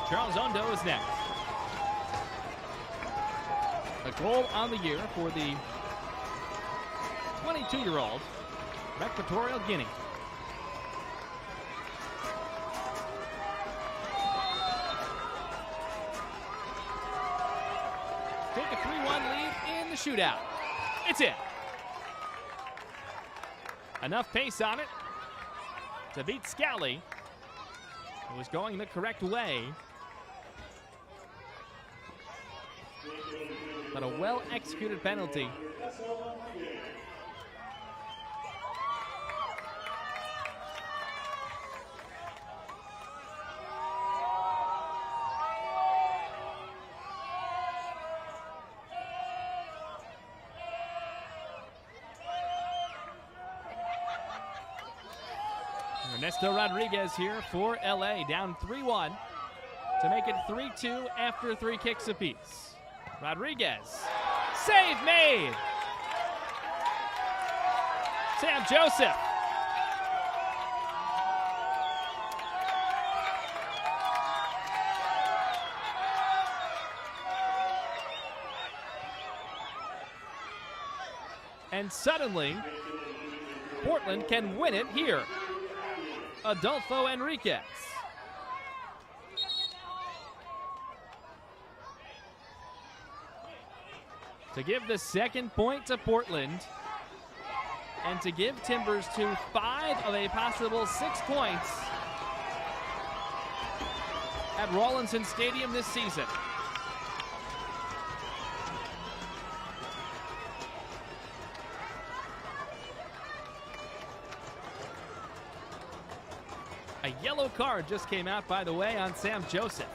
Speaker 1: Charles Ondo is next. A goal on the year for the 22-year-old from Equatorial Guinea. Take a 3-1 lead in the shootout. It's in. Enough pace on it to beat Scally, who was going the correct way. But a well-executed penalty. Ernesto Rodriguez here for LA, down 3-1 to make it 3-2 after 3 kicks apiece. Rodriguez, save made. Sam Joseph. And suddenly, Portland can win it here. Adolfo Enriquez. To give the second point to Portland and to give Timbers to 5 of a possible 6 points at Rawlinson Stadium this season. A yellow card just came out, by the way, on Sam Joseph.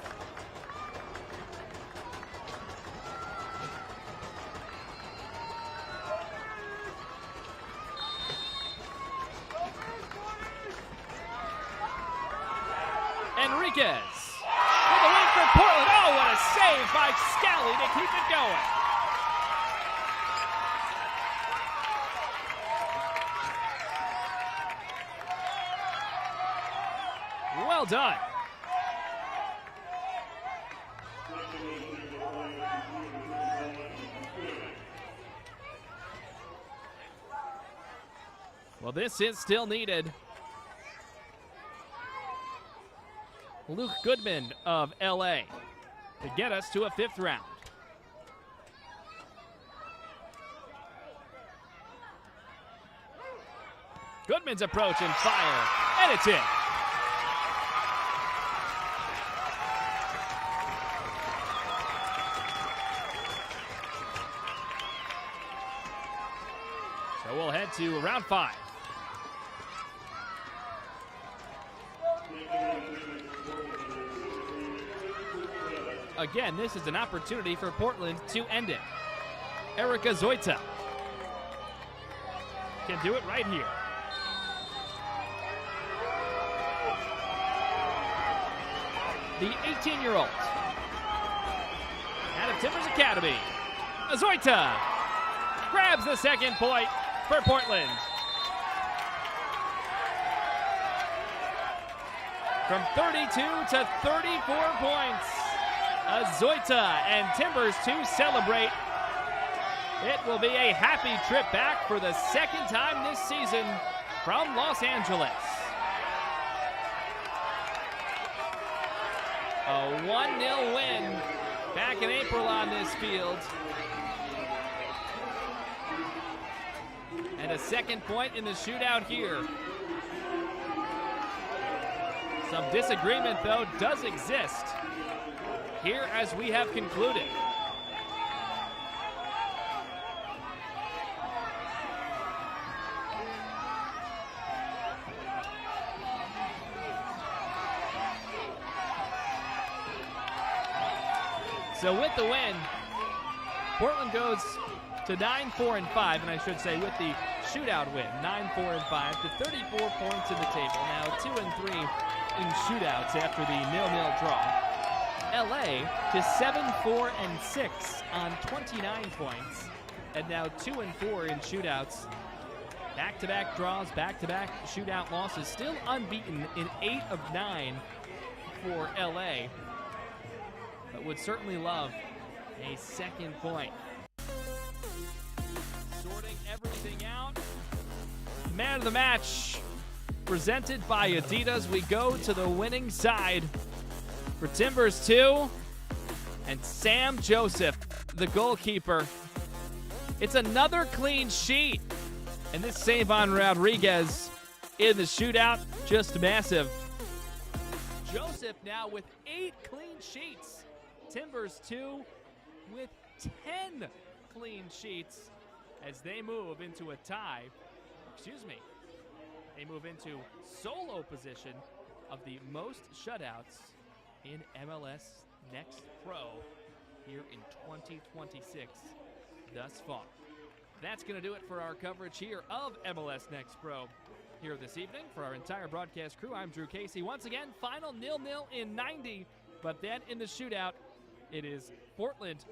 Speaker 1: Enriquez with a win for Portland. Oh, what a save by Scally to keep it going. done. Well, this is still needed. Luke Goodman of LA to get us to a 5th round. Goodman's approach and fire, and it's in. So we'll head to round 5. Again, this is an opportunity for Portland to end it. Erica Zoita can do it right here. The 18-year-old out of Timbers Academy, Zoita grabs the 2nd point for Portland. From 32 to 34 points. Zoita and Timbers to celebrate. It will be a happy trip back for the 2nd time this season from Los Angeles. A 1-0 win back in April on this field. And a 2nd point in the shootout here. Some disagreement, though, does exist here as we have concluded. So with the win, Portland goes to 9-4-5, and I should say with the shootout win, 9-4-5 to 34 points in the table. Now 2-3 in shootouts after the 0-0 draw. LA to 7-4-6 on 29 points, and now 2-4 in shootouts. Back-to-back draws, back-to-back shootout losses, still unbeaten in 8 of 9 for LA, but would certainly love a 2nd point. Sorting everything out. Man of the match presented by Adidas. We go to the winning side for Timbers 2 and Sam Joseph, the goalkeeper. It's another clean sheet, and this save on Rodriguez in the shootout, just massive. Joseph now with 8 clean sheets. Timbers 2 with 10 clean sheets as they move into a tie. They move into solo position of the most shutouts in MLS Next Pro here in 2026 thus far. That's going to do it for our coverage here of MLS Next Pro here this evening. For our entire broadcast crew, I'm Drew Casey. Once again, final 0-0 in 90, but then in the shootout, it is Portland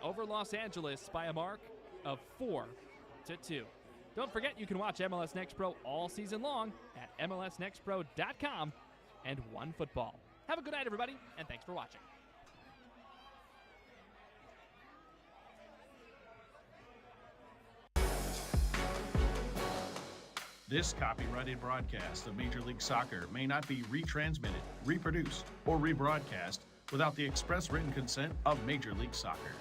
Speaker 1: over Los Angeles by a mark of 4-2. Don't forget, you can watch MLS Next Pro all season long at MLSNextPro.com and OneFootball. Have a good night, everybody, and thanks for watching.
Speaker 9: This copyrighted broadcast of Major League Soccer may not be retransmitted, reproduced, or rebroadcast without the express written consent of Major League Soccer.